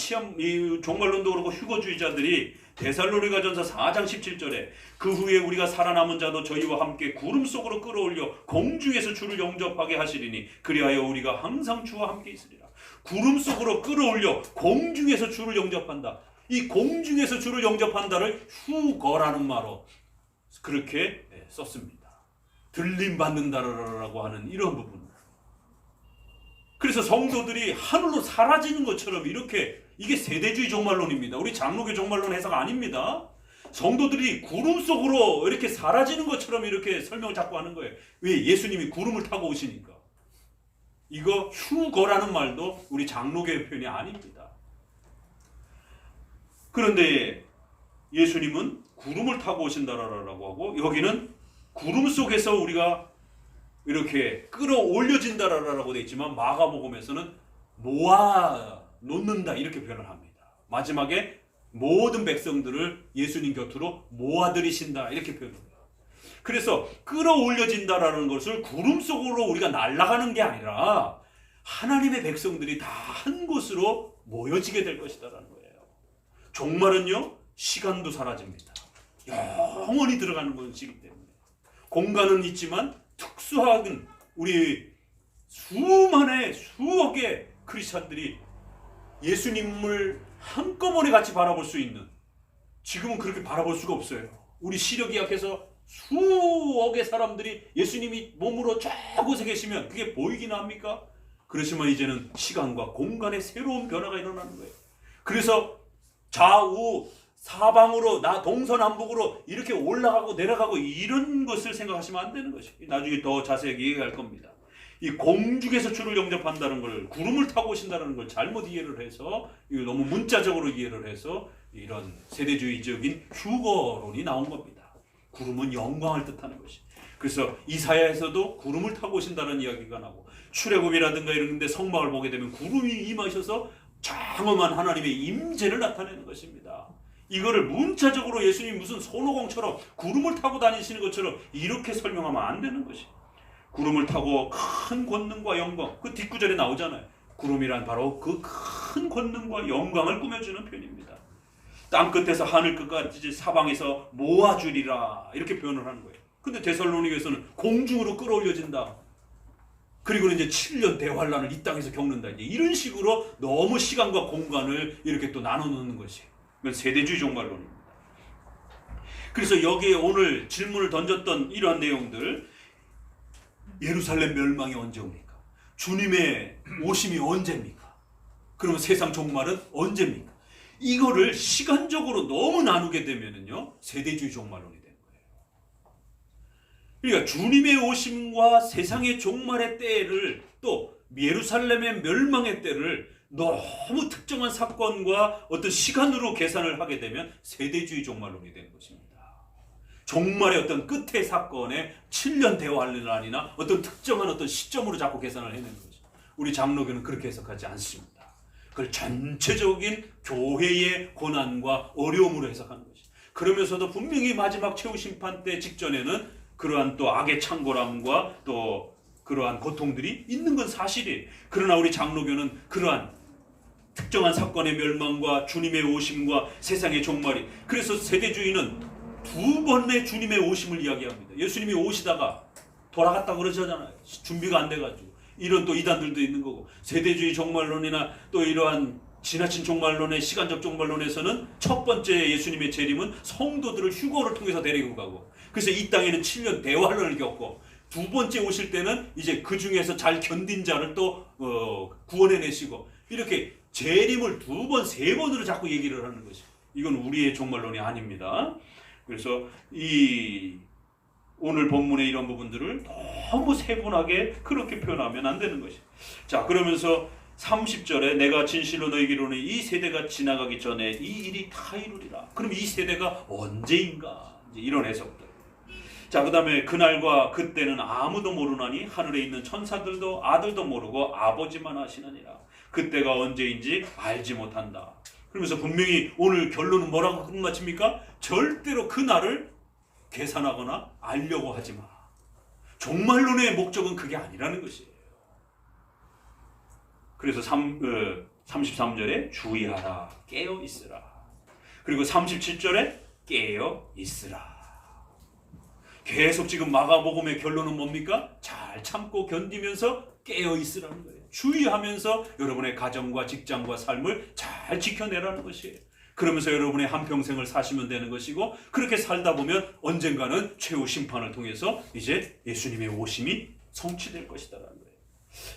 종말론도 그렇고 휴거주의자들이 데살로니가전서 4장 17절에 그 후에 우리가 살아남은 자도 저희와 함께 구름 속으로 끌어올려 공중에서 주를 영접하게 하시리니 그리하여 우리가 항상 주와 함께 있으리라. 구름 속으로 끌어올려 공중에서 주를 영접한다. 이 공중에서 주를 영접한다를 휴거라는 말로 그렇게 썼습니다. 들림 받는다라고 하는 이런 부분. 그래서 성도들이 하늘로 사라지는 것처럼 이렇게, 이게 세대주의 종말론입니다. 우리 장로교 종말론 해석 아닙니다. 성도들이 구름 속으로 이렇게 사라지는 것처럼 이렇게 설명을 자꾸 하는 거예요. 왜? 예수님이 구름을 타고 오시니까. 이거 휴거라는 말도 우리 장로교의 표현이 아닙니다. 그런데 예수님은 구름을 타고 오신다라고 하고, 여기는 구름 속에서 우리가 이렇게 끌어올려진다라고 되어 있지만 마가복음에서는 모아 놓는다 이렇게 표현을 합니다. 마지막에 모든 백성들을 예수님 곁으로 모아들이신다 이렇게 표현합니다. 그래서 끌어올려진다라는 것을 구름 속으로 우리가 날아가는 게 아니라 하나님의 백성들이 다 한 곳으로 모여지게 될 것이다라는 거예요. 종말은요, 시간도 사라집니다. 영원히 들어가는 것이기 때문에 공간은 있지만 특수한 우리 수억의 크리스찬들이 예수님을 한꺼번에 같이 바라볼 수 있는, 지금은 그렇게 바라볼 수가 없어요. 우리 시력이 약해서 수억의 사람들이 예수님이 몸으로 저곳에 계시면 그게 보이긴 합니까? 그렇지만 이제는 시간과 공간의 새로운 변화가 일어나는 거예요. 그래서 좌우 사방으로 동서남북으로 이렇게 올라가고 내려가고 이런 것을 생각하시면 안 되는 것이, 나중에 더 자세하게 얘기할 겁니다. 이 공중에서 주를 영접한다는 걸, 구름을 타고 오신다는 걸 잘못 이해를 해서, 이거 너무 문자적으로 이해를 해서 이런 세대주의적인 휴거론이 나온 겁니다. 구름은 영광을 뜻하는 것이. 그래서 이사야에서도 구름을 타고 오신다는 이야기가 나고, 출애굽이라든가 이런 데 성막을 보게 되면 구름이 임하셔서 장엄한 하나님의 임재를 나타내는 것입니다. 이거를 문자적으로 예수님이 무슨 손오공처럼 구름을 타고 다니시는 것처럼 이렇게 설명하면 안 되는 것이. 구름을 타고 큰 권능과 영광, 그 뒷구절에 나오잖아요. 구름이란 바로 그 큰 권능과 영광을 꾸며주는 표현입니다. 땅끝에서 하늘끝까지 사방에서 모아주리라 이렇게 표현을 하는 거예요. 근데 데살로니가에서는 공중으로 끌어올려진다. 그리고 이제 7년 대환란을 이 땅에서 겪는다. 이제 이런 식으로 너무 시간과 공간을 이렇게 또 나눠 놓는 것이. 이건 세대주의 종말론입니다. 그래서 여기에 오늘 질문을 던졌던 이러한 내용들, 예루살렘 멸망이 언제 옵니까? 주님의 오심이 언제입니까? 그러면 세상 종말은 언제입니까? 이거를 시간적으로 너무 나누게 되면은요, 세대주의 종말론이 되는 거예요. 그러니까 주님의 오심과 세상의 종말의 때를, 또 예루살렘의 멸망의 때를 너무 특정한 사건과 어떤 시간으로 계산을 하게 되면 세대주의 종말론이 되는 것입니다. 종말의 어떤 끝의 사건에 7년 대환란이나 어떤 특정한 어떤 시점으로 자꾸 계산을 해내는 거죠. 우리 장로교는 그렇게 해석하지 않습니다. 그걸 전체적인 교회의 고난과 어려움으로 해석하는 것이. 그러면서도 분명히 마지막 최후 심판 때 직전에는 그러한 또 악의 창궐함과 또 그러한 고통들이 있는 건 사실이에요. 그러나 우리 장로교는 그러한 특정한 사건의 멸망과 주님의 오심과 세상의 종말이, 그래서 세대주의는 두 번의 주님의 오심을 이야기합니다. 예수님이 오시다가 돌아갔다고 그러잖아요. 준비가 안 돼가지고. 이런 또 이단들도 있는 거고, 세대주의 종말론이나 또 이러한 지나친 종말론의 시간적 종말론에서는 첫 번째 예수님의 재림은 성도들을 휴거를 통해서 데리고 가고, 그래서 이 땅에는 7년 대환란을 겪고, 두 번째 오실 때는 이제 그 중에서 잘 견딘 자를 또 구원해내시고, 이렇게 재림을 두 번, 세 번으로 자꾸 얘기를 하는 것이, 이건 우리의 종말론이 아닙니다. 그래서 이 오늘 본문의 이런 부분들을 너무 세분하게 그렇게 표현하면 안 되는 것이. 자, 그러면서 30절에 내가 진실로 너희에게 이르노니 이 세대가 지나가기 전에 이 일이 다 이루리라. 그럼 이 세대가 언제인가? 이제 이런 해석들. 자, 그 다음에 그날과 그때는 아무도 모르나니 하늘에 있는 천사들도 아들도 모르고 아버지만 아시느니라. 그때가 언제인지 알지 못한다. 그러면서 분명히 오늘 결론은 뭐라고 끝마칩니까? 절대로 그 날을 계산하거나 알려고 하지 마. 종말론의 목적은 그게 아니라는 것이에요. 그래서 33절에 주의하라, 깨어 있으라. 그리고 37절에 깨어 있으라. 계속 지금 마가복음의 결론은 뭡니까? 잘 참고 견디면서 깨어 있으라는 거예요. 주의하면서 여러분의 가정과 직장과 삶을 잘 지켜내라는 것이에요. 그러면서 여러분의 한평생을 사시면 되는 것이고, 그렇게 살다 보면 언젠가는 최후 심판을 통해서 이제 예수님의 오심이 성취될 것이다라는 거예요.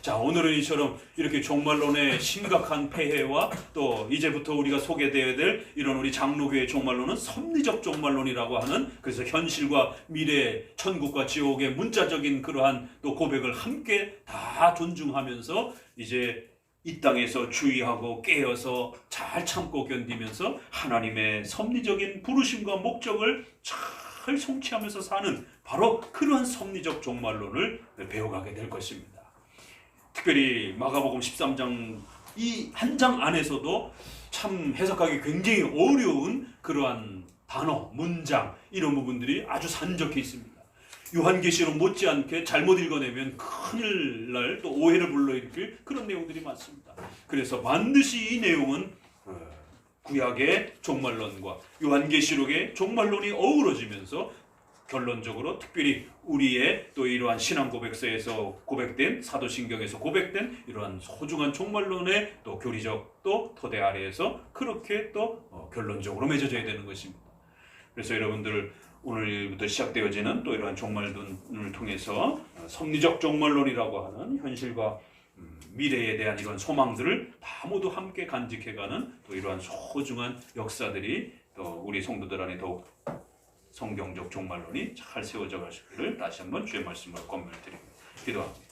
자, 오늘은 이처럼 이렇게 종말론의 심각한 폐해와 또 이제부터 우리가 소개되어야 될 이런 우리 장로교의 종말론은 섭리적 종말론이라고 하는, 그래서 현실과 미래, 천국과 지옥의 문자적인 그러한 또 고백을 함께 다 존중하면서 이제 이 땅에서 주의하고 깨어서 잘 참고 견디면서 하나님의 섭리적인 부르심과 목적을 잘 성취하면서 사는 바로 그러한 섭리적 종말론을 배워가게 될 것입니다. 특별히 마가복음 13장 이 한 장 안에서도 참 해석하기 굉장히 어려운 그러한 단어, 문장, 이런 부분들이 아주 산적해 있습니다. 요한계시록 못지않게 잘못 읽어내면 큰일 날, 또 오해를 불러일으킬 그런 내용들이 많습니다. 그래서 반드시 이 내용은 구약의 종말론과 요한계시록의 종말론이 어우러지면서 결론적으로 특별히 우리의 또 이러한 신앙 고백서에서 고백된, 사도신경에서 고백된 이러한 소중한 종말론의 또 교리적 또 토대 아래에서 그렇게 또 결론적으로 맺어져야 되는 것입니다. 그래서 여러분들 오늘부터 시작되어지는 또 이러한 종말론을 통해서 섭리적 종말론이라고 하는 현실과 미래에 대한 이런 소망들을 다 모두 함께 간직해가는 또 이러한 소중한 역사들이 또 우리 성도들 안에 더욱 성경적 종말론이 잘 세워져 가시기를 다시 한번 주의 말씀으로 권면을 드립니다. 기도합니다.